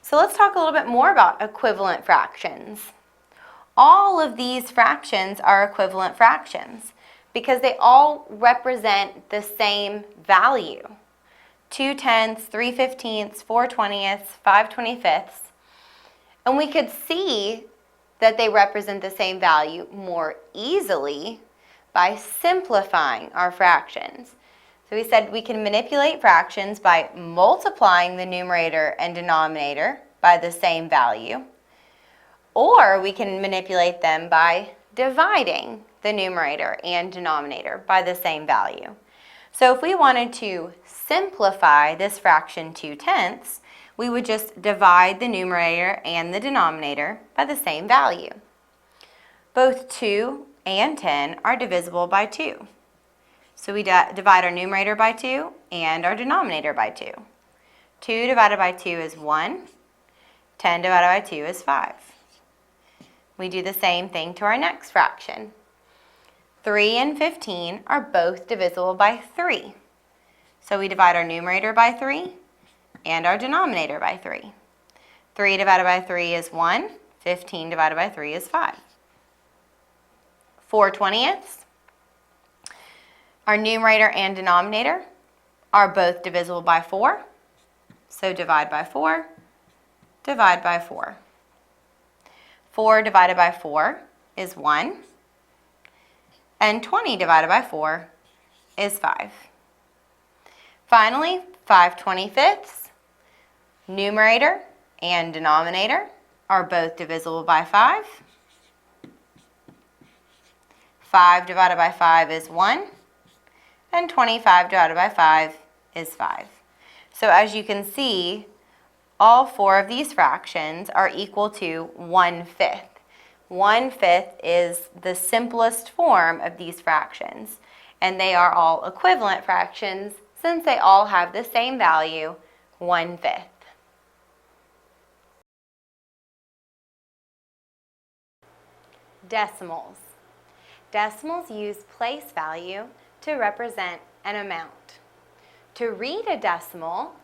So let's talk a little bit more about equivalent fractions. All of these fractions are equivalent fractions because they all represent the same value. 2/10, 3/15, 4/20, 5/25. And we could see that they represent the same value more easily by simplifying our fractions. So we said we can manipulate fractions by multiplying the numerator and denominator by the same value, or we can manipulate them by dividing the numerator and denominator by the same value. So if we wanted to simplify this fraction 2/10, we would just divide the numerator and the denominator by the same value. Both 2 and 10 are divisible by 2. So we divide our numerator by 2 and our denominator by 2. 2 divided by 2 is 1. 10 divided by 2 is 5. We do the same thing to our next fraction. 3 and 15 are both divisible by 3. So we divide our numerator by 3 and our denominator by 3. 3 divided by 3 is 1. 15 divided by 3 is 5. 4/20. Our numerator and denominator are both divisible by 4. So divide by 4, divide by 4. 4 divided by 4 is 1. And 20 divided by 4 is 5. Finally, 5/25, numerator and denominator are both divisible by 5. 5 divided by 5 is 1, and 25 divided by 5 is 5. So as you can see, all 4 of these fractions are equal to 1/5. 1/5 is the simplest form of these fractions, and they are all equivalent fractions since they all have the same value, 1/5. Decimals. Decimals use place value to represent an amount. To read a decimal,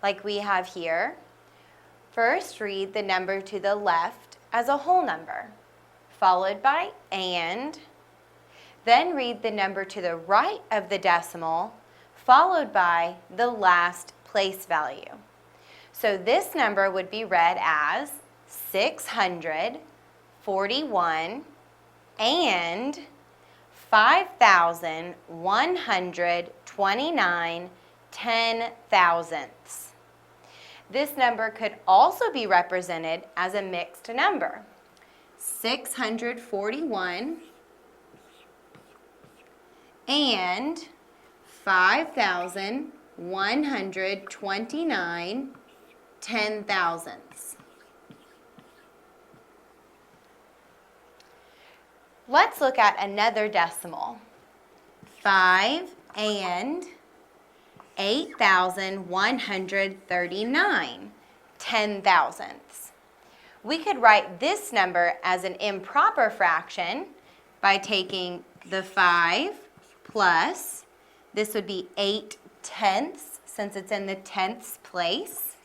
like we have here, first read the number to the left as a whole number, followed by and, then read the number to the right of the decimal, followed by the last place value. So this number would be read as 641 and 5,129 10,000ths. This number could also be represented as a mixed number. 641 and 5,129 10,000ths. Let's look at another decimal. 5 and 8,139 10,000ths. We could write this number as an improper fraction by taking the 5 plus, this would be 8/10ths since it's in the tenths place,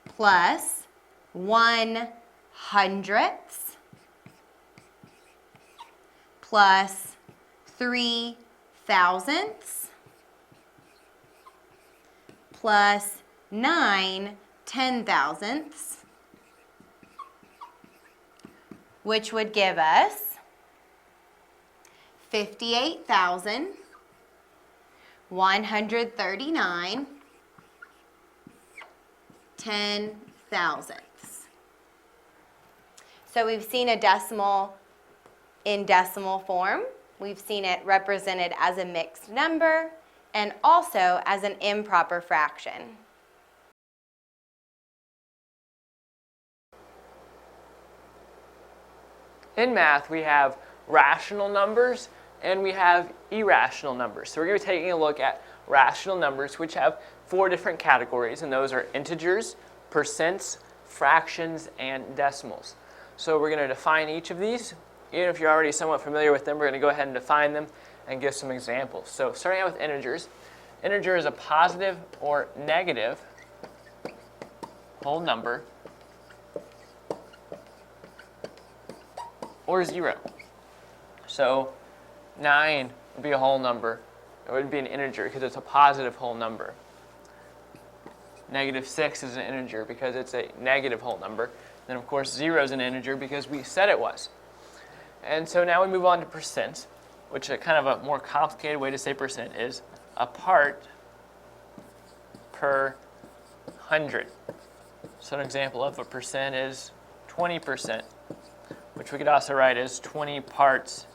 plus 1/100ths, plus 3,000ths, plus 9/10,000ths, which would give us 58,139 10,000ths. So we've seen a decimal in decimal form. We've seen it represented as a mixed number and also as an improper fraction. In math, we have rational numbers and we have irrational numbers. So we're going to be taking a look at rational numbers, which have 4 different categories, and those are integers, percents, fractions, and decimals. So we're going to define each of these. Even if you're already somewhat familiar with them, we're going to go ahead and define them and give some examples. So starting out with integers. Integer is a positive or negative whole number or 0. So 9 would be a whole number. It would be an integer because it's a positive whole number. -6 is an integer because it's a negative whole number. Then of course 0 is an integer because we said it was. And so now we move on to percents, which is kind of a more complicated way to say percent is a part per 100. So an example of a percent is 20%, which we could also write as 20 parts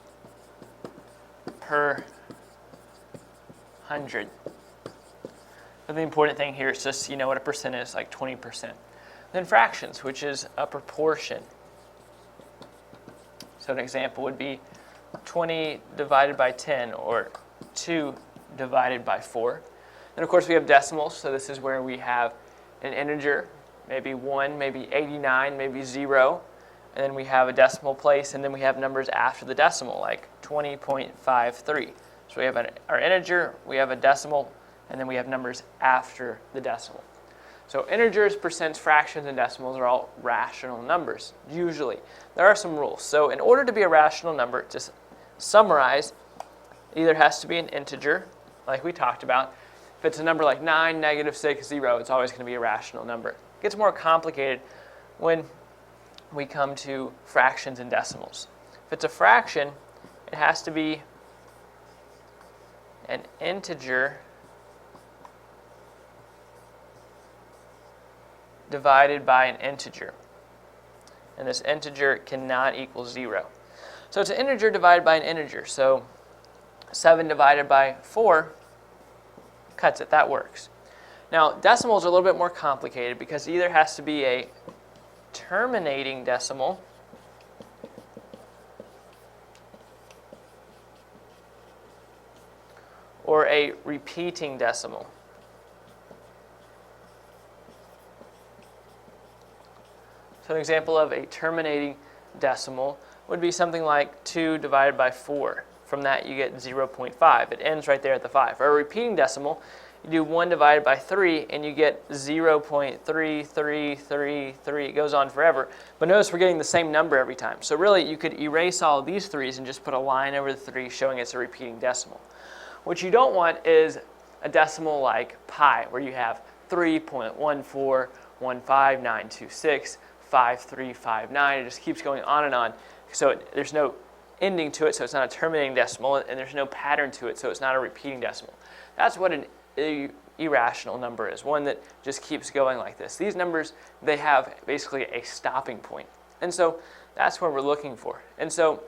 per 100. But the important thing here is just you know what a percent is, like 20%. Then fractions, which is a proportion. So an example would be 20 divided by 10 or 2 divided by 4. And of course we have decimals, so this is where we have an integer, maybe 1, maybe 89, maybe 0. And then we have a decimal place, and then we have numbers after the decimal, like 20.53. So we have our integer, we have a decimal, and then we have numbers after the decimal. So integers, percents, fractions, and decimals are all rational numbers, usually. There are some rules. So in order to be a rational number, just summarize, it either has to be an integer, like we talked about. If it's a number like 9, -6, 0, it's always going to be a rational number. It gets more complicated when we come to fractions and decimals. If it's a fraction, it has to be an integer divided by an integer. And this integer cannot equal 0. So it's an integer divided by an integer. So 7 divided by 4 cuts it. That works. Now, decimals are a little bit more complicated because it either has to be a terminating decimal or a repeating decimal. So an example of a terminating decimal would be something like 2 divided by 4. From that you get 0.5. It ends right there at the 5. For a repeating decimal, you do 1 divided by 3 and you get 0.3333. It goes on forever. But notice we're getting the same number every time. So really you could erase all of these 3's and just put a line over the 3 showing it's a repeating decimal. What you don't want is a decimal like pi, where you have 3.1415926. 5359. It just keeps going on and on. So there's no ending to it, so it's not a terminating decimal, and there's no pattern to it, so it's not a repeating decimal. That's what an irrational number is, one that just keeps going like this. These numbers, they have basically a stopping point. And so that's what we're looking for. And so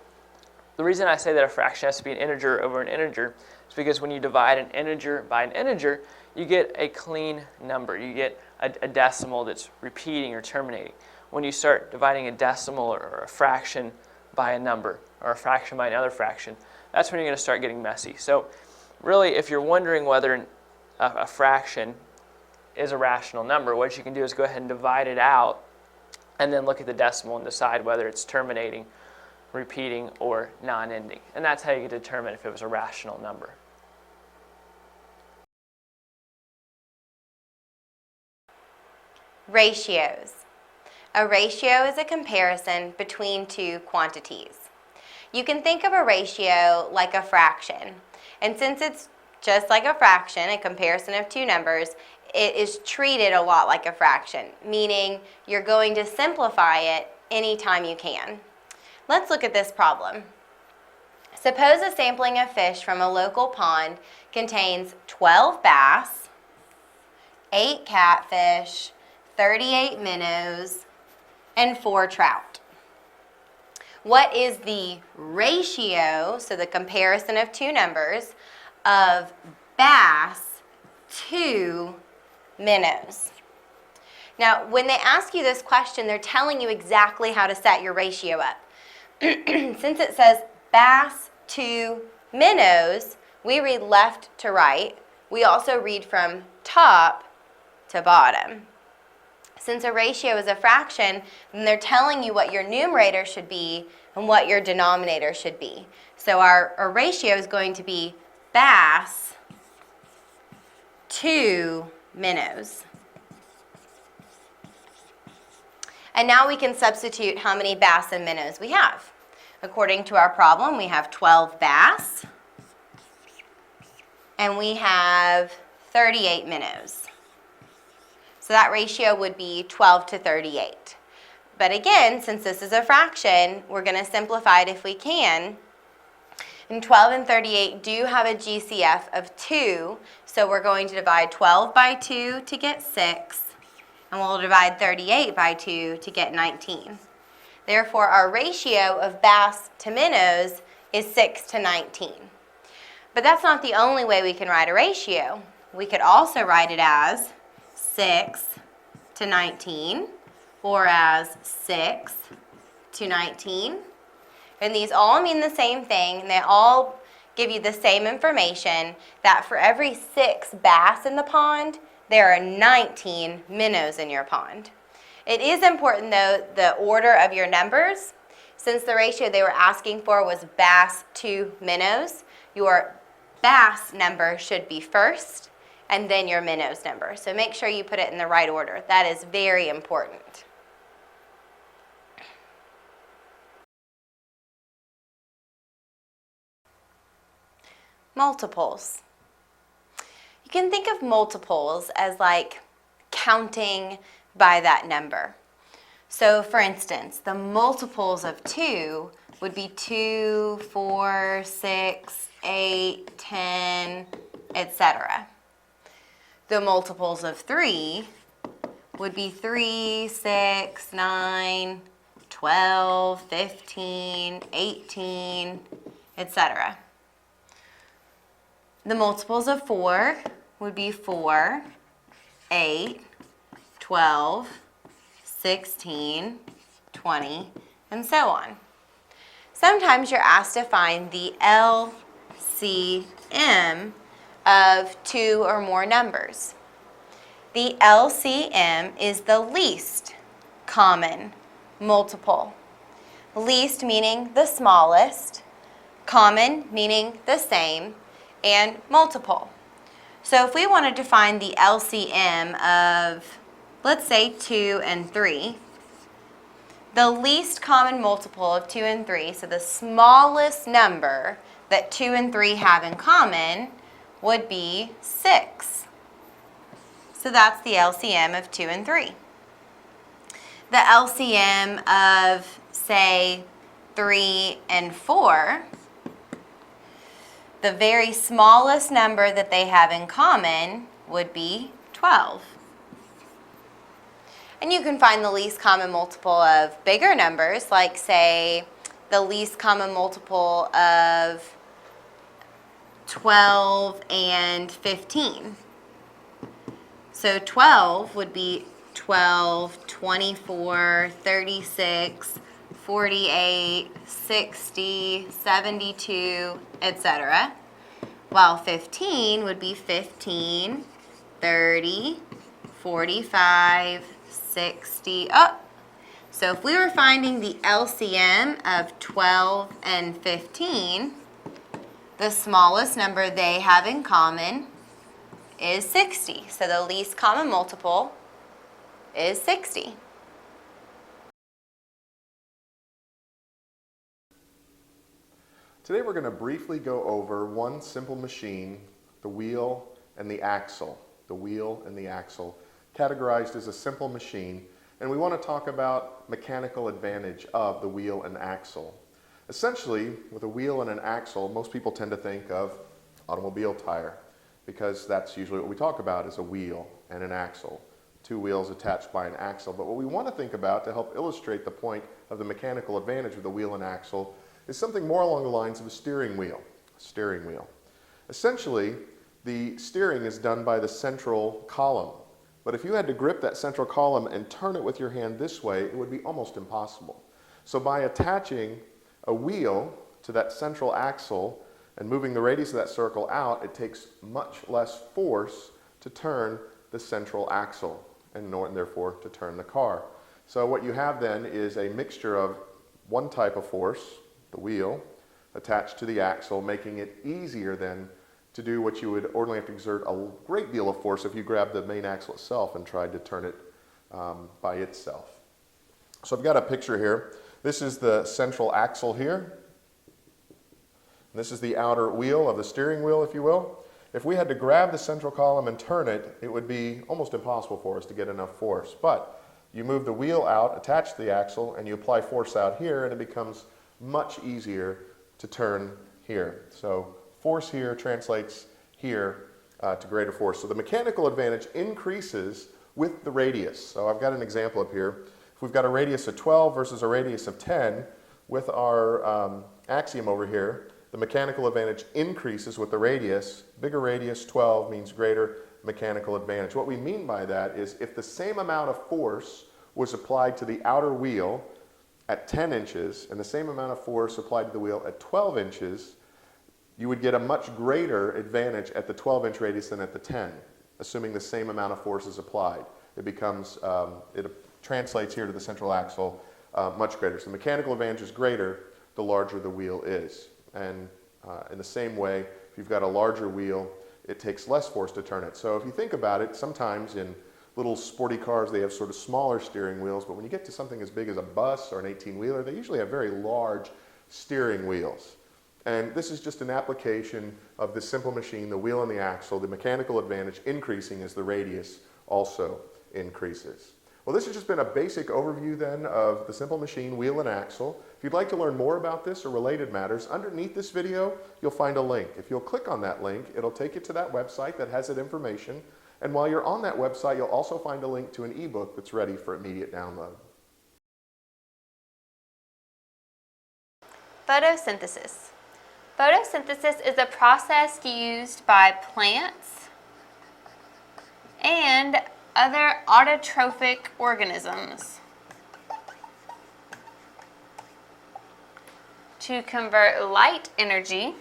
the reason I say that a fraction has to be an integer over an integer is because when you divide an integer by an integer, you get a clean number. You get a decimal that's repeating or terminating. When you start dividing a decimal or a fraction by a number or a fraction by another fraction, that's when you're going to start getting messy. So really, if you're wondering whether a fraction is a rational number, what you can do is go ahead and divide it out and then look at the decimal and decide whether it's terminating, repeating, or non-ending. And that's how you can determine if it was a rational number. Ratios. A ratio is a comparison between two quantities. You can think of a ratio like a fraction. And since it's just like a fraction, a comparison of two numbers, it is treated a lot like a fraction, meaning you're going to simplify it anytime you can. Let's look at this problem. Suppose a sampling of fish from a local pond contains 12 bass, 8 catfish, 38 minnows, and 4 trout. What is the ratio, so the comparison of two numbers, of bass to minnows? Now, when they ask you this question, they're telling you exactly how to set your ratio up. Since it says bass to minnows, we read left to right. We also read from top to bottom. Since a ratio is a fraction, then they're telling you what your numerator should be and what your denominator should be. So our ratio is going to be bass to minnows. And now we can substitute how many bass and minnows we have. According to our problem, we have 12 bass and we have 38 minnows. So that ratio would be 12 to 38. But again, since this is a fraction, we're going to simplify it if we can. And 12 and 38 do have a GCF of 2, so we're going to divide 12 by 2 to get 6, and we'll divide 38 by 2 to get 19. Therefore, our ratio of bass to minnows is 6 to 19. But that's not the only way we can write a ratio. We could also write it as 6 to 19, or as 6 to 19. And these all mean the same thing, and they all give you the same information, that for every 6 bass in the pond, there are 19 minnows in your pond. It is important, though, the order of your numbers. Since the ratio they were asking for was bass to minnows, your bass number should be first, and then your minnows number. So make sure you put it in the right order. That is very important. Multiples. You can think of multiples as like counting by that number. So for instance, the multiples of 2 would be 2, 4, 6, 8, 10, etc. The multiples of 3 would be 3, 6, 9, 12, 15, 18, etc. The multiples of 4 would be 4, 8, 12, 16, 20, and so on. Sometimes you're asked to find the LCM of 2 or more numbers. The LCM is the least common multiple. Least meaning the smallest, common meaning the same, and multiple. So if we wanted to find the LCM of, let's say, 2 and 3, the least common multiple of 2 and 3, so the smallest number that 2 and 3 have in common, would be 6. So that's the LCM of 2 and 3. The LCM of, say, 3 and 4, the very smallest number that they have in common would be 12. And you can find the least common multiple of bigger numbers, like, say, the least common multiple of 12 and 15. So 12 would be 12, 24, 36, 48, 60, 72, etc. While 15 would be 15, 30, 45, 60. So if we were finding the LCM of 12 and 15, the smallest number they have in common is 60. So the least common multiple is 60. Today we're going to briefly go over one simple machine, the wheel and the axle. The wheel and the axle, categorized as a simple machine, and we want to talk about mechanical advantage of the wheel and axle. Essentially, with a wheel and an axle, most people tend to think of automobile tire, because that's usually what we talk about is a wheel and an axle. 2 wheels attached by an axle. But what we want to think about to help illustrate the point of the mechanical advantage of the wheel and axle is something more along the lines of a steering wheel. Essentially, the steering is done by the central column. But if you had to grip that central column and turn it with your hand this way, it would be almost impossible. So by attaching a wheel to that central axle and moving the radius of that circle out, it takes much less force to turn the central axle and therefore to turn the car. So what you have then is a mixture of one type of force, the wheel, attached to the axle, making it easier then to do what you would ordinarily have to exert a great deal of force if you grabbed the main axle itself and tried to turn it by itself. So I've got a picture here. This is the central axle here. This is the outer wheel of the steering wheel, if you will. If we had to grab the central column and turn it, it would be almost impossible for us to get enough force. But you move the wheel out, attach to the axle, and you apply force out here, and it becomes much easier to turn here. So force here translates here to greater force. So the mechanical advantage increases with the radius. So I've got an example up here. If we've got a radius of 12 versus a radius of 10, with our axiom over here, the mechanical advantage increases with the radius. Bigger radius, 12, means greater mechanical advantage. What we mean by that is if the same amount of force was applied to the outer wheel at 10 inches and the same amount of force applied to the wheel at 12 inches, you would get a much greater advantage at the 12-inch radius than at the 10, assuming the same amount of force is applied. It becomes, it translates here to the central axle much greater. So the mechanical advantage is greater the larger the wheel is. And in the same way, if you've got a larger wheel, it takes less force to turn it. So if you think about it, sometimes in little sporty cars, they have sort of smaller steering wheels, but when you get to something as big as a bus or an 18-wheeler, they usually have very large steering wheels. And this is just an application of this simple machine, the wheel and the axle, the mechanical advantage increasing as the radius also increases. Well, this has just been a basic overview then of the simple machine, wheel and axle. If you'd like to learn more about this or related matters, underneath this video, you'll find a link. If you'll click on that link, it'll take you to that website that has that information. And while you're on that website, you'll also find a link to an ebook that's ready for immediate download. Photosynthesis. Photosynthesis is a process used by plants and other autotrophic organisms to convert light energy,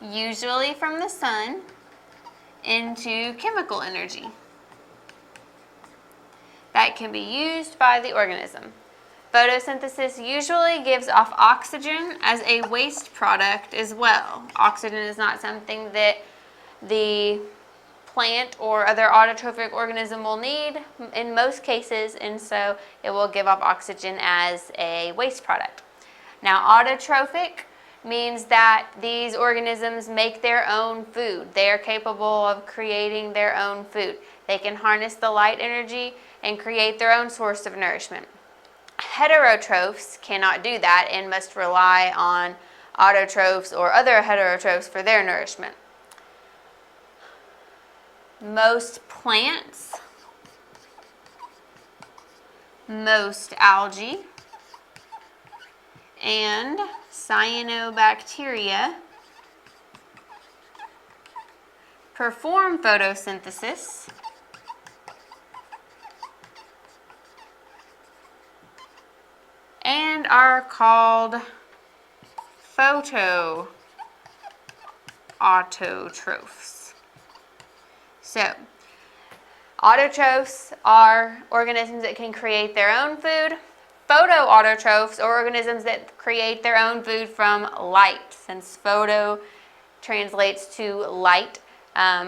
usually from the sun, into chemical energy that can be used by the organism. Photosynthesis usually gives off oxygen as a waste product as well. Oxygen is not something that the plant or other autotrophic organism will need in most cases, and so it will give off oxygen as a waste product. Now, autotrophic means that these organisms make their own food. They are capable of creating their own food. They can harness the light energy and create their own source of nourishment. Heterotrophs cannot do that and must rely on autotrophs or other heterotrophs for their nourishment. Most plants, most algae, and cyanobacteria perform photosynthesis and are called photoautotrophs. So, autotrophs are organisms that can create their own food. Photoautotrophs are organisms that create their own food from light, since photo translates to light,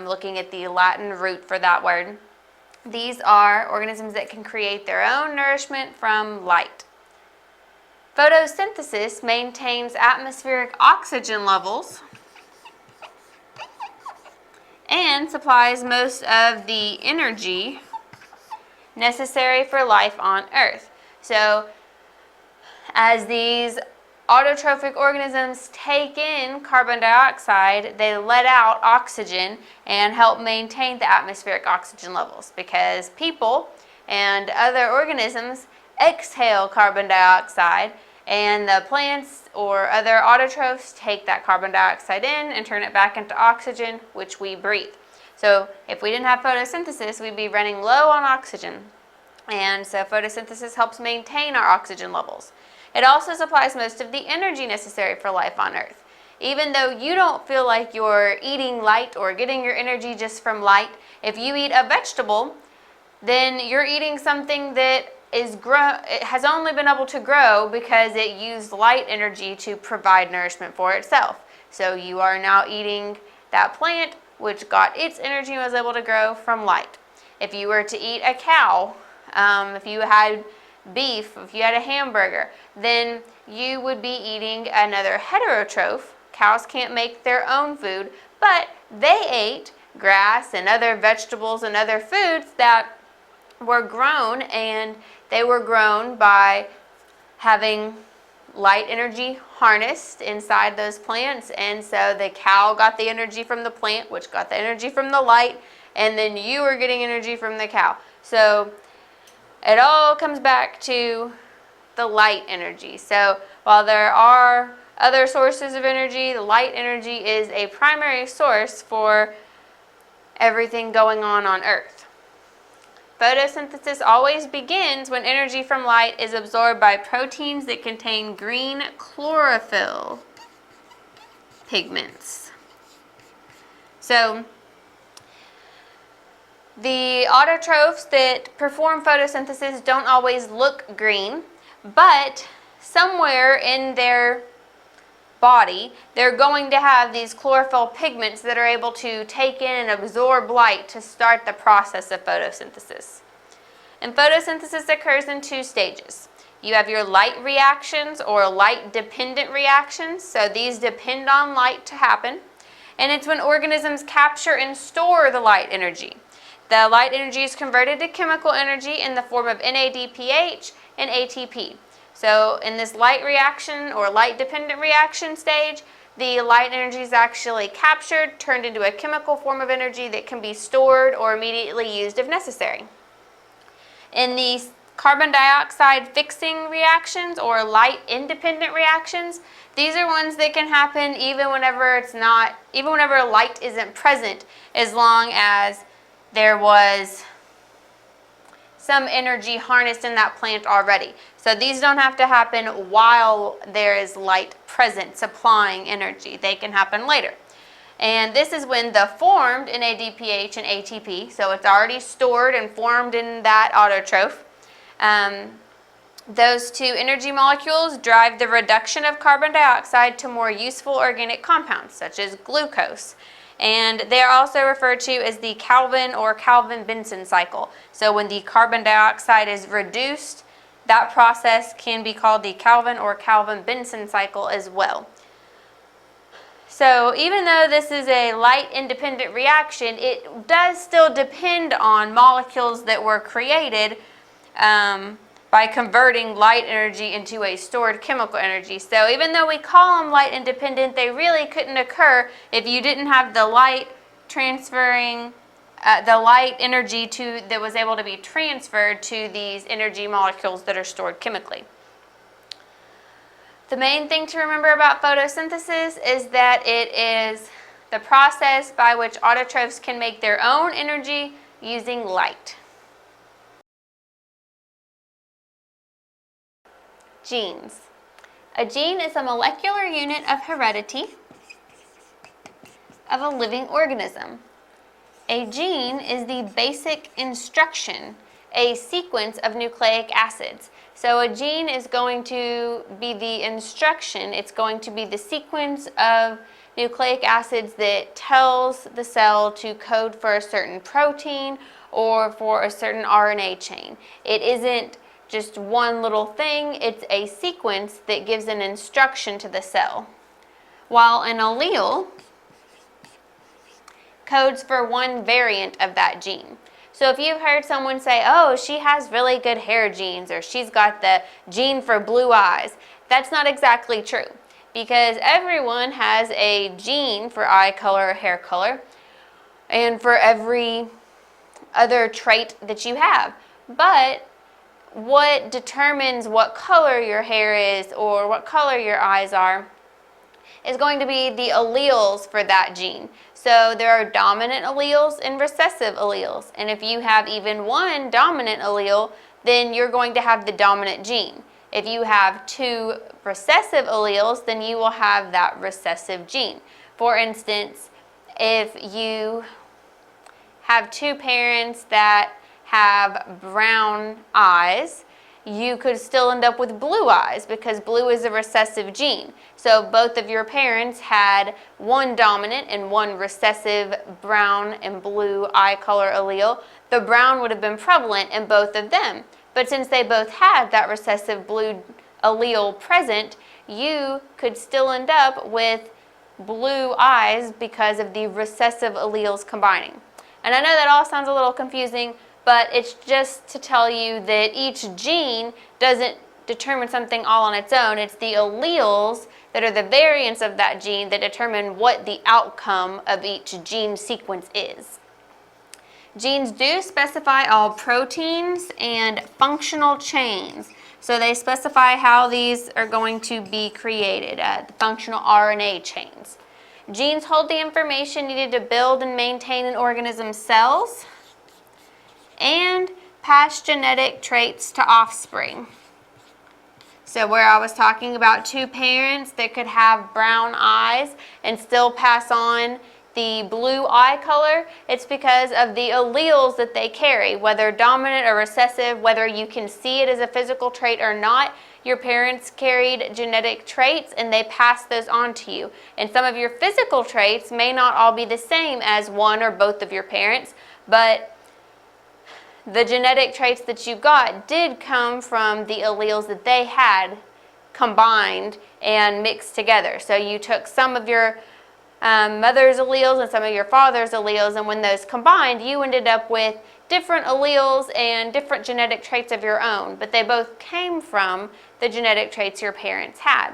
looking at the Latin root for that word. These are organisms that can create their own nourishment from light. Photosynthesis maintains atmospheric oxygen levels and supplies most of the energy necessary for life on Earth. So, as these autotrophic organisms take in carbon dioxide, they let out oxygen and help maintain the atmospheric oxygen levels, because people and other organisms exhale carbon dioxide, and the plants or other autotrophs take that carbon dioxide in and turn it back into oxygen, which we breathe. So if we didn't have photosynthesis, we'd be running low on oxygen. And so photosynthesis helps maintain our oxygen levels. It also supplies most of the energy necessary for life on Earth. Even though you don't feel like you're eating light or getting your energy just from light, if you eat a vegetable, then you're eating something that it has only been able to grow because it used light energy to provide nourishment for itself. So you are now eating that plant, which got its energy and was able to grow from light. If you were to eat a cow, if you had beef, if you had a hamburger, then you would be eating another heterotroph. Cows can't make their own food, but they ate grass and other vegetables and other foods that were grown, and they were grown by having light energy harnessed inside those plants. And so the cow got the energy from the plant, which got the energy from the light, and then you were getting energy from the cow. So it all comes back to the light energy. So while there are other sources of energy, the light energy is a primary source for everything going on Earth. Photosynthesis always begins when energy from light is absorbed by proteins that contain green chlorophyll pigments. So, the autotrophs that perform photosynthesis don't always look green, but somewhere in their body, they're going to have these chlorophyll pigments that are able to take in and absorb light to start the process of photosynthesis. And photosynthesis occurs in two stages. You have your light reactions or light-dependent reactions, so these depend on light to happen. And it's when organisms capture and store the light energy. The light energy is converted to chemical energy in the form of NADPH and ATP. So in this light reaction or light-dependent reaction stage, the light energy is actually captured, turned into a chemical form of energy that can be stored or immediately used if necessary. In the carbon dioxide fixing reactions or light-independent reactions, these are ones that can happen even whenever light isn't present, as long as there was some energy harnessed in that plant already. So these don't have to happen while there is light present supplying energy. They can happen later. And this is when the formed NADPH and ATP, so it's already stored and formed in that autotroph, those two energy molecules drive the reduction of carbon dioxide to more useful organic compounds, such as glucose. And they are also referred to as the Calvin or Calvin-Benson cycle. So when the carbon dioxide is reduced, that process can be called the Calvin or Calvin-Benson cycle as well. So even though this is a light-independent reaction, it does still depend on molecules that were created by converting light energy into a stored chemical energy. So even though we call them light independent, they really couldn't occur if you didn't have the light transferring, the light energy that was able to be transferred to these energy molecules that are stored chemically. The main thing to remember about photosynthesis is that it is the process by which autotrophs can make their own energy using light. Genes. A gene is a molecular unit of heredity of a living organism. A gene is the basic instruction, a sequence of nucleic acids. So a gene is going to be the instruction, it's going to be the sequence of nucleic acids that tells the cell to code for a certain protein or for a certain RNA chain. It isn't just one little thing, it's a sequence that gives an instruction to the cell. While an allele codes for one variant of that gene. So if you've heard someone say, oh, she has really good hair genes, or she's got the gene for blue eyes, that's not exactly true, because everyone has a gene for eye color or hair color, and for every other trait that you have. But what determines what color your hair is or what color your eyes are is going to be the alleles for that gene. So there are dominant alleles and recessive alleles. And if you have even one dominant allele, then you're going to have the dominant gene. If you have two recessive alleles, then you will have that recessive gene. For instance, if you have two parents that have brown eyes, you could still end up with blue eyes because blue is a recessive gene. So both of your parents had one dominant and one recessive brown and blue eye color allele. The brown would have been prevalent in both of them. But since they both had that recessive blue allele present, you could still end up with blue eyes because of the recessive alleles combining. And I know that all sounds a little confusing, but it's just to tell you that each gene doesn't determine something all on its own. It's the alleles that are the variants of that gene that determine what the outcome of each gene sequence is. Genes do specify all proteins and functional chains. So they specify how these are going to be created, the functional RNA chains. Genes hold the information needed to build and maintain an organism's cells and pass genetic traits to offspring. So where I was talking about two parents that could have brown eyes and still pass on the blue eye color, it's because of the alleles that they carry, whether dominant or recessive, whether you can see it as a physical trait or not. Your parents carried genetic traits and they passed those on to you. And some of your physical traits may not all be the same as one or both of your parents, but the genetic traits that you got did come from the alleles that they had combined and mixed together. So you took some of your mother's alleles and some of your father's alleles, and when those combined, you ended up with different alleles and different genetic traits of your own, but they both came from the genetic traits your parents had.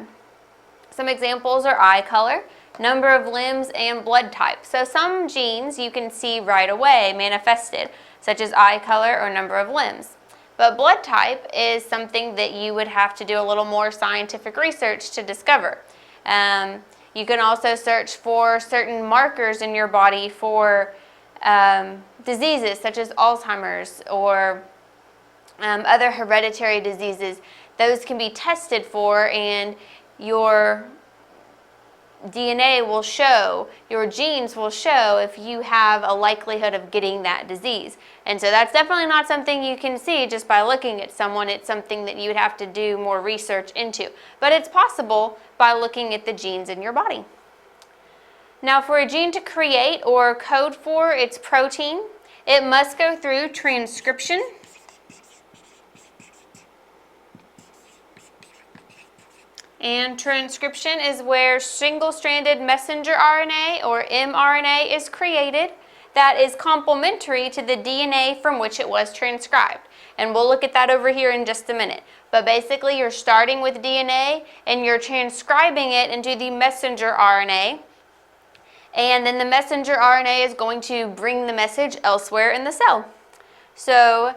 Some examples are eye color, number of limbs, and blood type. So some genes you can see right away manifested, such as eye color or number of limbs. But blood type is something that you would have to do a little more scientific research to discover. You can also search for certain markers in your body for diseases such as Alzheimer's or other hereditary diseases. Those can be tested for, and your DNA will show, your genes will show if you have a likelihood of getting that disease. And so that's definitely not something you can see just by looking at someone. It's something that you would have to do more research into. But it's possible by looking at the genes in your body. Now, for a gene to create or code for its protein, it must go through transcription. And transcription is where single-stranded messenger RNA or mRNA is created that is complementary to the DNA from which it was transcribed. And we'll look at that over here in just a minute. But basically, you're starting with DNA and you're transcribing it into the messenger RNA. And then the messenger RNA is going to bring the message elsewhere in the cell. So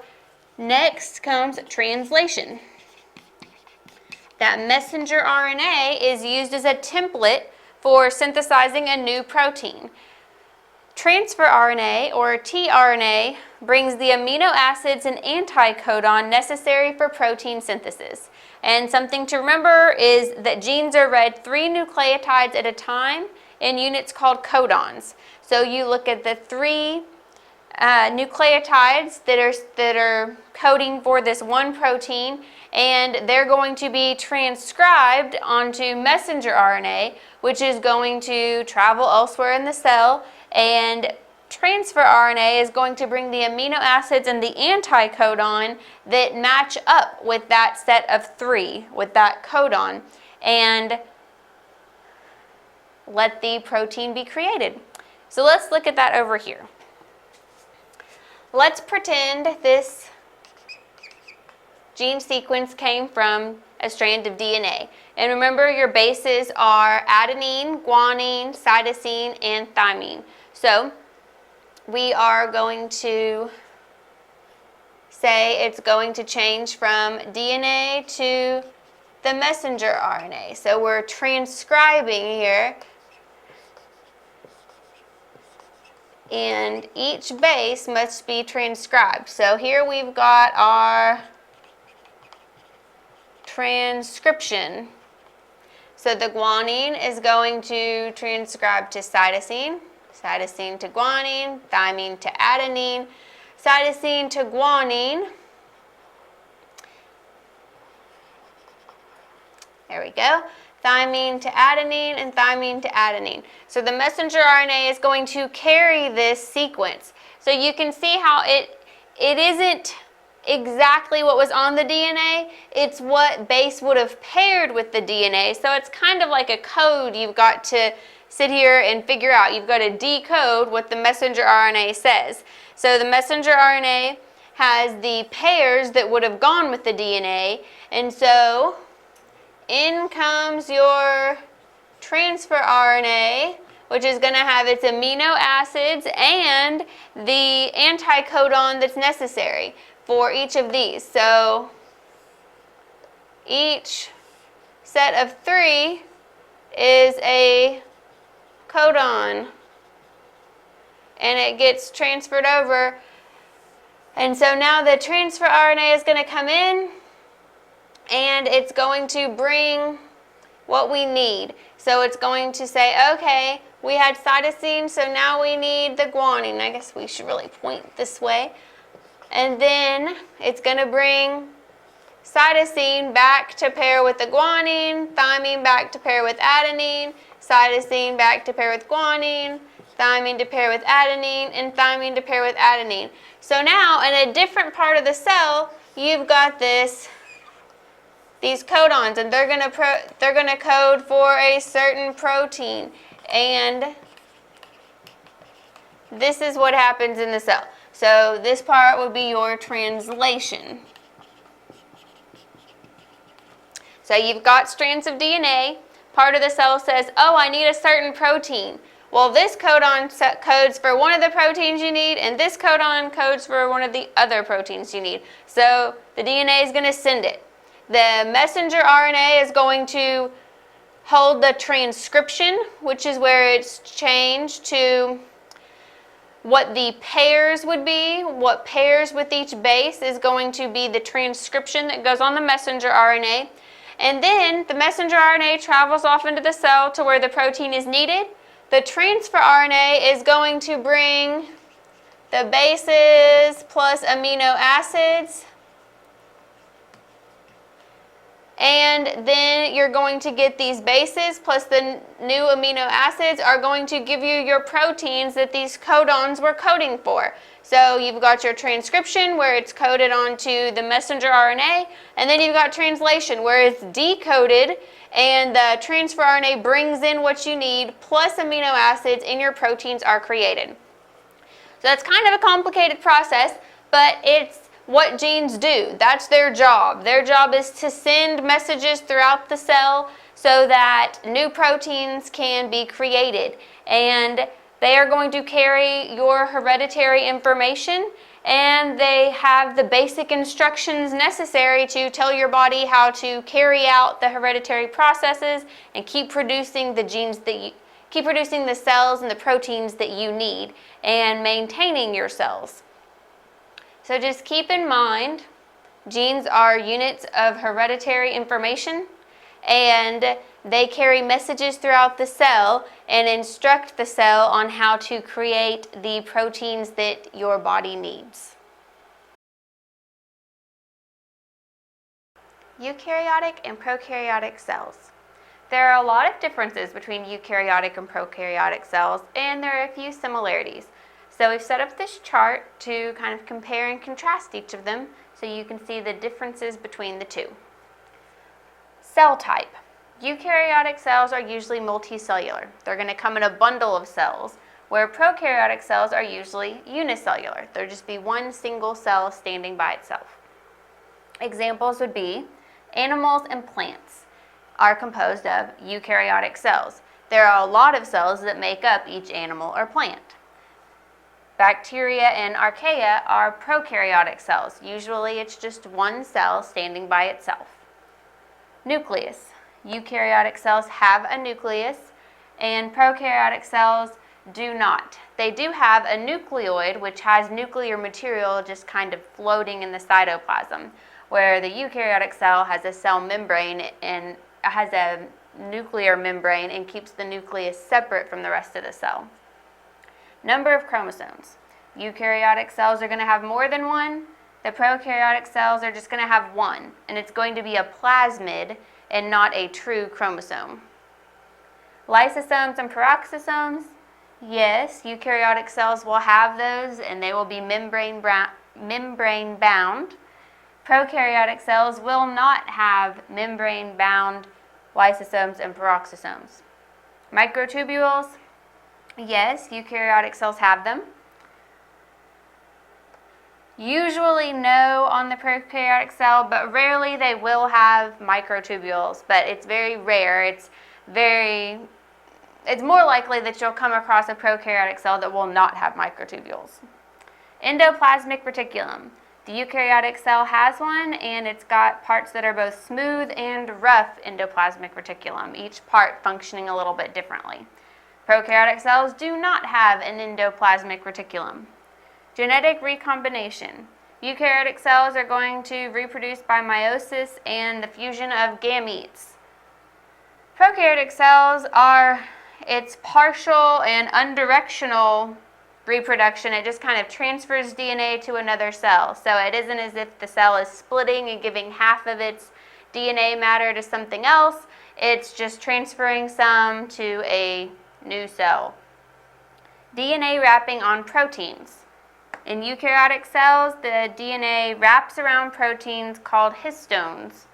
next comes translation. That messenger RNA is used as a template for synthesizing a new protein. Transfer RNA, or tRNA, brings the amino acids and anticodon necessary for protein synthesis. And something to remember is that genes are read 3 nucleotides at a time in units called codons. So you look at the 3 nucleotides that are coding for this one protein, and they're going to be transcribed onto messenger RNA, which is going to travel elsewhere in the cell, and transfer RNA is going to bring the amino acids and the anticodon that match up with that set of 3, with that codon, and let the protein be created. So let's look at that over here. Let's pretend this gene sequence came from a strand of DNA. And remember, your bases are adenine, guanine, cytosine, and thymine. So we are going to say it's going to change from DNA to the messenger RNA. So we're transcribing here. And each base must be transcribed. So here we've got our transcription. So the guanine is going to transcribe to cytosine, cytosine to guanine, thymine to adenine, cytosine to guanine. There we go. Thymine to adenine, and thymine to adenine. So the messenger RNA is going to carry this sequence. So you can see how it isn't exactly what was on the DNA, it's what base would have paired with the DNA. So it's kind of like a code you've got to sit here and figure out. You've got to decode what the messenger RNA says. So the messenger RNA has the pairs that would have gone with the DNA, and so in comes your transfer RNA, which is going to have its amino acids and the anticodon that's necessary for each of these. So each set of 3 is a codon, and it gets transferred over. And so now the transfer RNA is going to come in, and it's going to bring what we need. So it's going to say, okay, we had cytosine, so now we need the guanine. I guess we should really point this way. And then it's going to bring cytosine back to pair with the guanine, thymine back to pair with adenine, cytosine back to pair with guanine, thymine to pair with adenine, and thymine to pair with adenine. So now in a different part of the cell, you've got these codons, and they're going to code for a certain protein. and this is what happens in the cell. So this part would be your translation. So you've got strands of DNA. Part of the cell says, oh, I need a certain protein. Well, this codon codes for one of the proteins you need, and this codon codes for one of the other proteins you need. So the DNA is going to send it. The messenger RNA is going to hold the transcription, which is where it's changed to what the pairs would be. What pairs with each base is going to be the transcription that goes on the messenger RNA. And then the messenger RNA travels off into the cell to where the protein is needed. The transfer RNA is going to bring the bases plus amino acids. And then you're going to get these bases plus the new amino acids are going to give you your proteins that these codons were coding for. So you've got your transcription where it's coded onto the messenger RNA, and then you've got translation where it's decoded and the transfer RNA brings in what you need plus amino acids and your proteins are created. So it's kind of a complicated process, but it's what genes do. That's their job. Their job is to send messages throughout the cell so that new proteins can be created. And they are going to carry your hereditary information, and they have the basic instructions necessary to tell your body how to carry out the hereditary processes and keep producing the genes that you keep producing the cells and the proteins that you need and maintaining your cells. So just keep in mind, genes are units of hereditary information, and they carry messages throughout the cell and instruct the cell on how to create the proteins that your body needs. Eukaryotic and prokaryotic cells. There are a lot of differences between eukaryotic and prokaryotic cells, and there are a few similarities. So we've set up this chart to kind of compare and contrast each of them so you can see the differences between the two. Cell type. Eukaryotic cells are usually multicellular. They're going to come in a bundle of cells, where prokaryotic cells are usually unicellular. There'll just be one single cell standing by itself. Examples would be animals and plants are composed of eukaryotic cells. There are a lot of cells that make up each animal or plant. Bacteria and archaea are prokaryotic cells. Usually it's just one cell standing by itself. Nucleus. Eukaryotic cells have a nucleus, and prokaryotic cells do not. They do have a nucleoid, which has nuclear material just kind of floating in the cytoplasm, where the eukaryotic cell has a cell membrane and has a nuclear membrane and keeps the nucleus separate from the rest of the cell. Number of chromosomes. Eukaryotic cells are going to have more than one. The prokaryotic cells are just going to have one, and it's going to be a plasmid and not a true chromosome. Lysosomes and peroxisomes. Yes, eukaryotic cells will have those, and they will be membrane bound. Prokaryotic cells will not have membrane bound lysosomes and peroxisomes. Microtubules. Yes, eukaryotic cells have them. Usually no on the prokaryotic cell, but rarely they will have microtubules, but it's very rare. It's more likely that you'll come across a prokaryotic cell that will not have microtubules. Endoplasmic reticulum. The eukaryotic cell has one, and it's got parts that are both smooth and rough endoplasmic reticulum, each part functioning a little bit differently. Prokaryotic cells do not have an endoplasmic reticulum. Genetic recombination. Eukaryotic cells are going to reproduce by meiosis and the fusion of gametes. Prokaryotic cells are its partial and unidirectional reproduction. It just kind of transfers DNA to another cell. So it isn't as if the cell is splitting and giving half of its DNA matter to something else. It's just transferring some to a new cell. DNA wrapping on proteins. In eukaryotic cells, the DNA wraps around proteins called histones.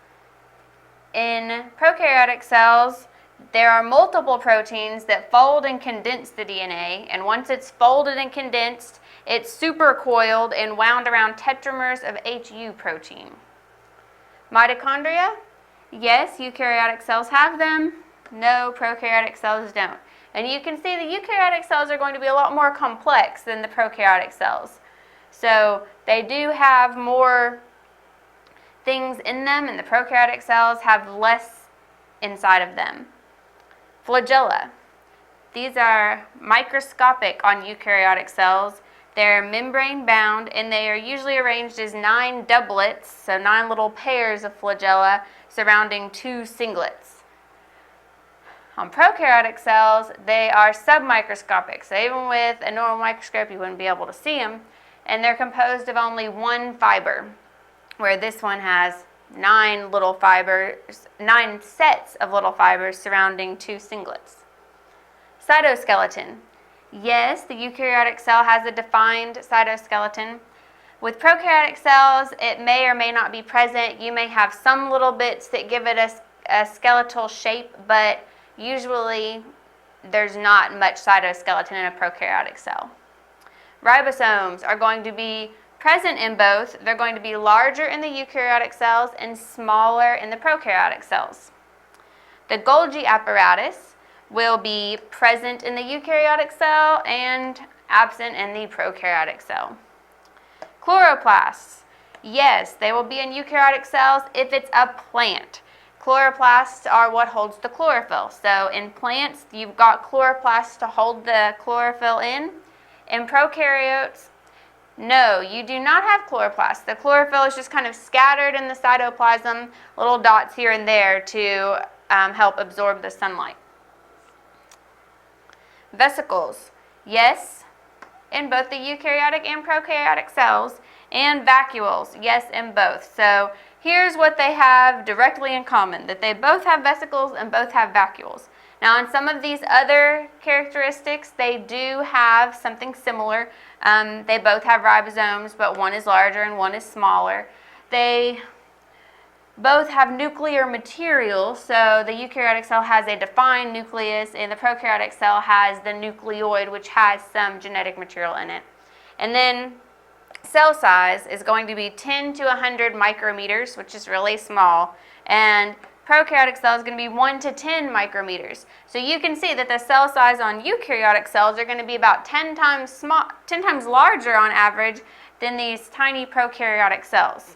In prokaryotic cells, there are multiple proteins that fold and condense the DNA, and once it's folded and condensed, it's supercoiled and wound around tetramers of HU protein. Mitochondria? Yes, eukaryotic cells have them. No, prokaryotic cells don't. And you can see the eukaryotic cells are going to be a lot more complex than the prokaryotic cells. So they do have more things in them, and the prokaryotic cells have less inside of them. Flagella. These are microscopic on eukaryotic cells. They're membrane bound, and they are usually arranged as 9 doublets, so 9 little pairs of flagella surrounding 2 singlets. On prokaryotic cells, they are submicroscopic, so even with a normal microscope you wouldn't be able to see them, and they're composed of only 1 fiber, where this one has 9 little fibers, 9 sets of little fibers surrounding 2 singlets. Cytoskeleton. Yes, the eukaryotic cell has a defined cytoskeleton. With prokaryotic cells, it may or may not be present. You may have some little bits that give it a skeletal shape, but usually there's not much cytoskeleton in a prokaryotic cell. Ribosomes are going to be present in both. They're going to be larger in the eukaryotic cells and smaller in the prokaryotic cells. The Golgi apparatus will be present in the eukaryotic cell and absent in the prokaryotic cell. Chloroplasts. Yes, they will be in eukaryotic cells if it's a plant. Chloroplasts are what holds the chlorophyll. So in plants, you've got chloroplasts to hold the chlorophyll in. In prokaryotes, no, you do not have chloroplasts. The chlorophyll is just kind of scattered in the cytoplasm, little dots here and there to help absorb the sunlight. Vesicles, yes, in both the eukaryotic and prokaryotic cells, and vacuoles, yes, in both. So here's what they have directly in common, that they both have vesicles and both have vacuoles. Now, in some of these other characteristics, they do have something similar. They both have ribosomes, but one is larger and one is smaller. They both have nuclear material, so the eukaryotic cell has a defined nucleus, and the prokaryotic cell has the nucleoid, which has some genetic material in it. And then cell size is going to be 10 to 100 micrometers, which is really small, and prokaryotic cell is going to be 1 to 10 micrometers. So you can see that the cell size on eukaryotic cells are going to be about 10 times larger on average than these tiny prokaryotic cells.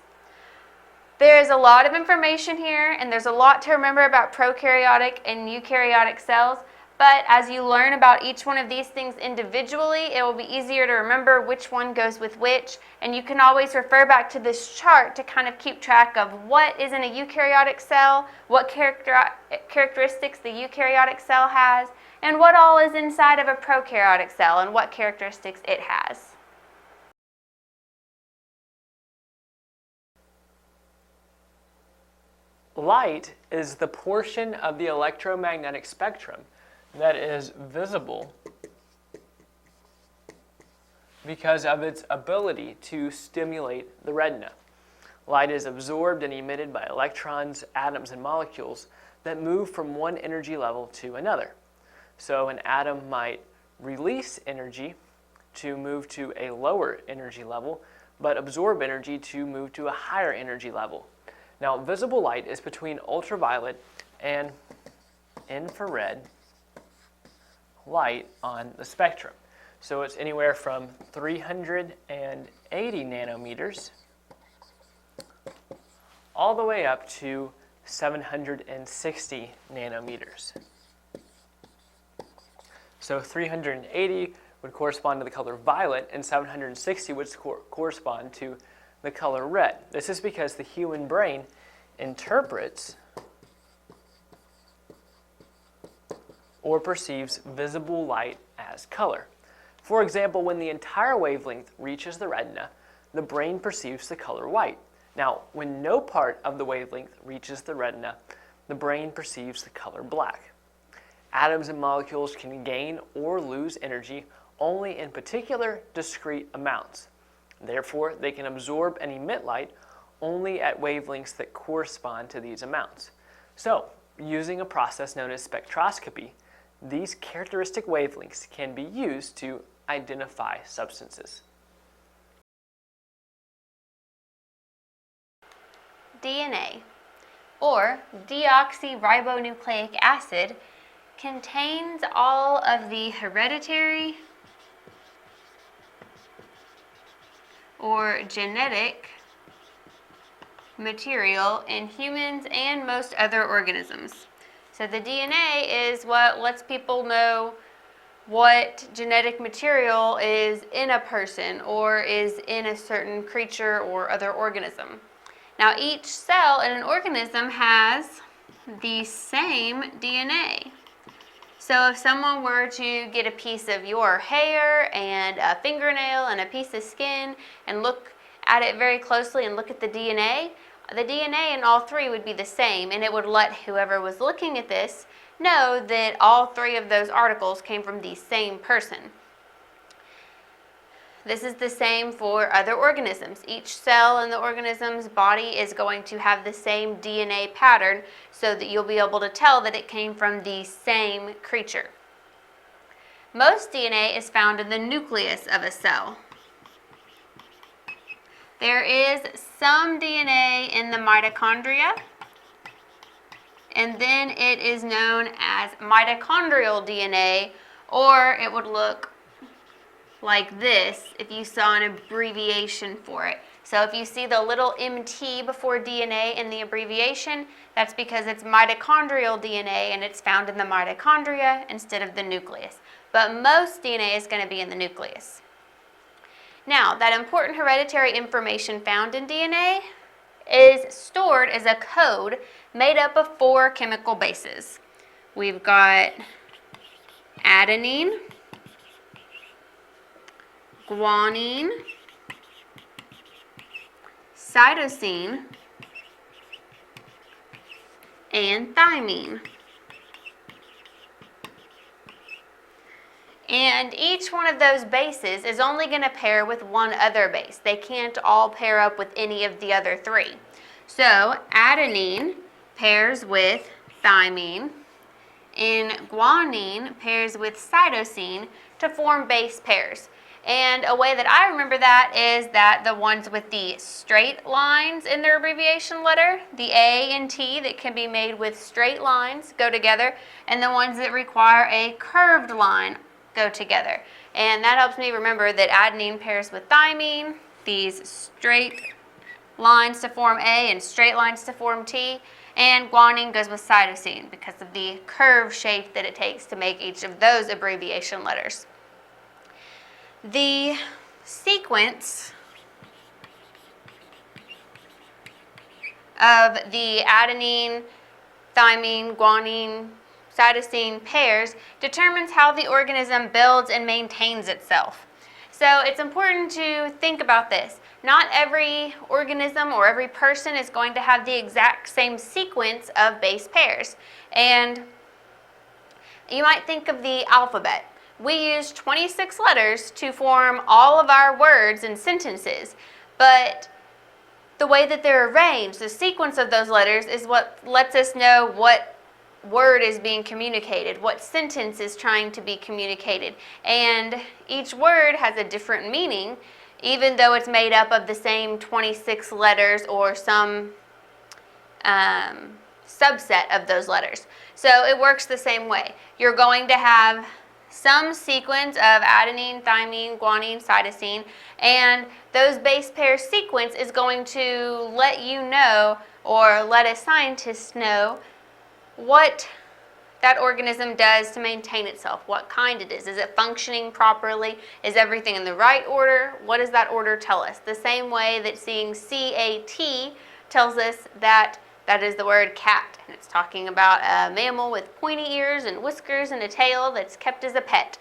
There is a lot of information here, and there's a lot to remember about prokaryotic and eukaryotic cells, but as you learn about each one of these things individually, it will be easier to remember which one goes with which, and you can always refer back to this chart to kind of keep track of what is in a eukaryotic cell, what characteristics the eukaryotic cell has, and what all is inside of a prokaryotic cell and what characteristics it has. Light is the portion of the electromagnetic spectrum that is visible because of its ability to stimulate the retina. Light is absorbed and emitted by electrons, atoms, and molecules that move from one energy level to another. So an atom might release energy to move to a lower energy level, but absorb energy to move to a higher energy level. Now, visible light is between ultraviolet and infrared light on the spectrum. So it's anywhere from 380 nanometers all the way up to 760 nanometers. So 380 would correspond to the color violet, and 760 would correspond to the color red. This is because the human brain interprets or perceives visible light as color. For example, when the entire wavelength reaches the retina, the brain perceives the color white. Now, when no part of the wavelength reaches the retina, the brain perceives the color black. Atoms and molecules can gain or lose energy only in particular discrete amounts. Therefore, they can absorb and emit light only at wavelengths that correspond to these amounts. So, Using a process known as spectroscopy, these characteristic wavelengths can be used to identify substances. DNA, or deoxyribonucleic acid, contains all of the hereditary or genetic material in humans and most other organisms. So the DNA is what lets people know what genetic material is in a person or is in a certain creature or other organism. Now each cell in an organism has the same DNA. So if someone were to get a piece of your hair and a fingernail and a piece of skin and look at it very closely and look at the DNA in all three would be the same, and it would let whoever was looking at this know that all three of those articles came from the same person. This is the same for other organisms. Each cell in the organism's body is going to have the same DNA pattern so that you'll be able to tell that it came from the same creature. Most DNA is found in the nucleus of a cell. There is some DNA in the mitochondria, and then it is known as mitochondrial DNA, or it would look like this if you saw an abbreviation for it. So if you see the little MT before DNA in the abbreviation, that's because it's mitochondrial DNA and it's found in the mitochondria instead of the nucleus. But most DNA is going to be in the nucleus. Now, that important hereditary information found in DNA is stored as a code made up of 4 chemical bases. We've got adenine, guanine, cytosine, and thymine. And each one of those bases is only going to pair with one other base. They can't all pair up with any of the other 3. So adenine pairs with thymine, and guanine pairs with cytosine to form base pairs. And a way that I remember that is that the ones with the straight lines in their abbreviation letter, the A and T that can be made with straight lines, go together, and the ones that require a curved line go together. And that helps me remember that adenine pairs with thymine, these straight lines to form A and straight lines to form T, and guanine goes with cytosine because of the curve shape that it takes to make each of those abbreviation letters. The sequence of the adenine, thymine, guanine, cytosine pairs determines how the organism builds and maintains itself. So it's important to think about this. Not every organism or every person is going to have the exact same sequence of base pairs. And you might think of the alphabet. We use 26 letters to form all of our words and sentences, but the way that they're arranged, the sequence of those letters is what lets us know what word is being communicated, what sentence is trying to be communicated. And each word has a different meaning, even though it's made up of the same 26 letters or some subset of those letters. So it works the same way. You're going to have some sequence of adenine, thymine, guanine, cytosine, and those base pair sequence is going to let you know, or let a scientist know, what that organism does to maintain itself, what kind it is. Is it functioning properly? Is everything in the right order? What does that order tell us? The same way that seeing CAT tells us that that is the word cat, and it's talking about a mammal with pointy ears and whiskers and a tail that's kept as a pet.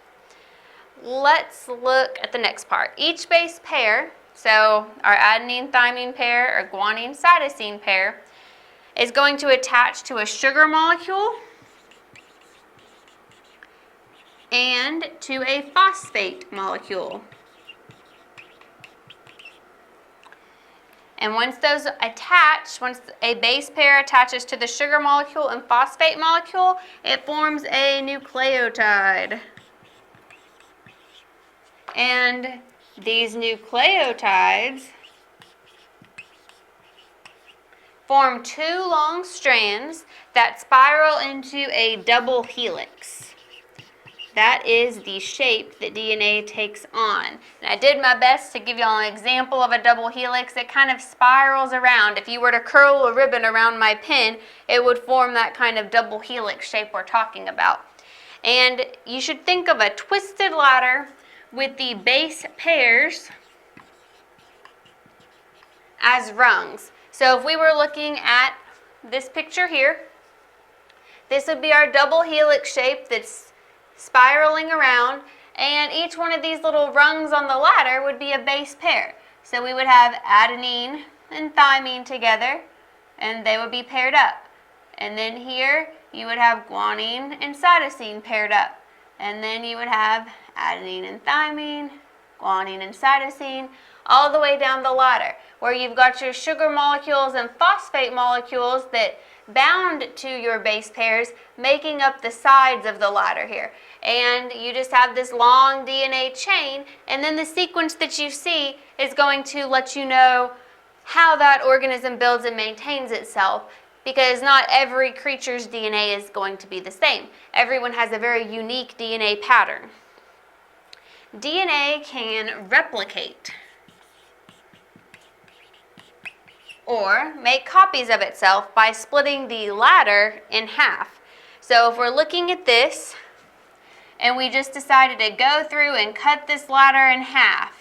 Let's look at the next part. Each base pair, so our adenine thymine pair or guanine cytosine pair, is going to attach to a sugar molecule and to a phosphate molecule. And once those attach, once a base pair attaches to the sugar molecule and phosphate molecule, it forms a nucleotide. And these nucleotides form two long strands that spiral into a double helix. That is the shape that DNA takes on. And I did my best to give y'all an example of a double helix. It kind of spirals around. If you were to curl a ribbon around my pen, it would form that kind of double helix shape we're talking about. And you should think of a twisted ladder with the base pairs as rungs. So if we were looking at this picture here, this would be our double helix shape that's spiraling around, and each one of these little rungs on the ladder would be a base pair. So we would have adenine and thymine together, and they would be paired up. And then here you would have guanine and cytosine paired up. And then you would have adenine and thymine, guanine and cytosine, all the way down the ladder, where you've got your sugar molecules and phosphate molecules that bound to your base pairs, making up the sides of the ladder here. And you just have this long DNA chain, and then the sequence that you see is going to let you know how that organism builds and maintains itself, because not every creature's DNA is going to be the same. Everyone has a very unique DNA pattern. DNA can replicate or make copies of itself by splitting the ladder in half. So if we're looking at this and we just decided to go through and cut this ladder in half,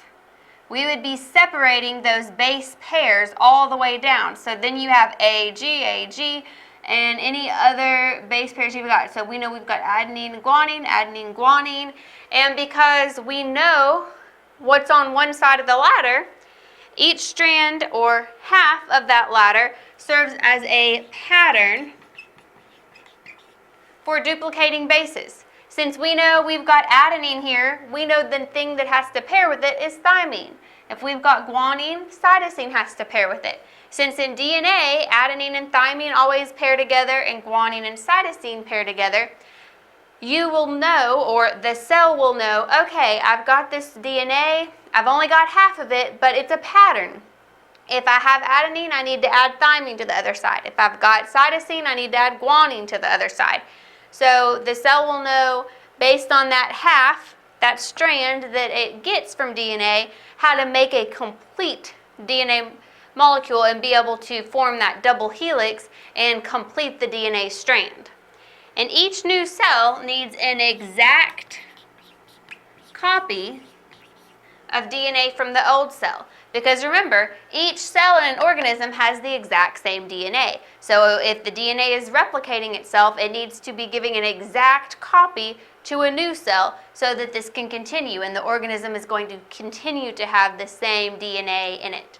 we would be separating those base pairs all the way down. So then you have AG, and any other base pairs you've got. So we know we've got adenine, guanine, and because we know what's on one side of the ladder, each strand or half of that ladder serves as a pattern for duplicating bases. Since we know we've got adenine here, we know the thing that has to pair with it is thymine. If we've got guanine, cytosine has to pair with it. Since in DNA, adenine and thymine always pair together and guanine and cytosine pair together, you will know, or the cell will know, okay, I've got this DNA, I've only got half of it, but it's a pattern. If I have adenine, I need to add thymine to the other side. If I've got cytosine, I need to add guanine to the other side. So the cell will know, based on that half, that strand that it gets from DNA, how to make a complete DNA molecule and be able to form that double helix and complete the DNA strand. And each new cell needs an exact copy of DNA from the old cell. Because remember, each cell in an organism has the exact same DNA. So if the DNA is replicating itself, it needs to be giving an exact copy to a new cell so that this can continue, and the organism is going to continue to have the same DNA in it.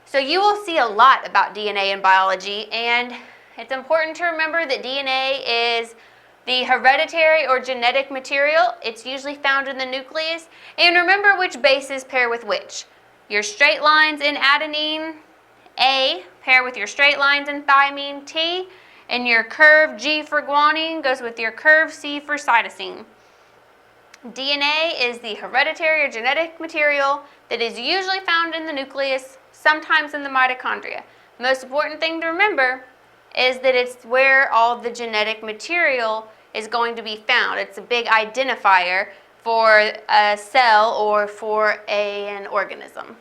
So you will see a lot about DNA in biology, and it's important to remember that DNA is the hereditary or genetic material. It's usually found in the nucleus. And remember which bases pair with which. Your straight lines in adenine, A, pair with your straight lines in thymine, T, and your curve G for guanine goes with your curve C for cytosine. DNA is the hereditary or genetic material that is usually found in the nucleus, sometimes in the mitochondria. The most important thing to remember is that it's where all the genetic material is going to be found. It's a big identifier for a cell or for an organism.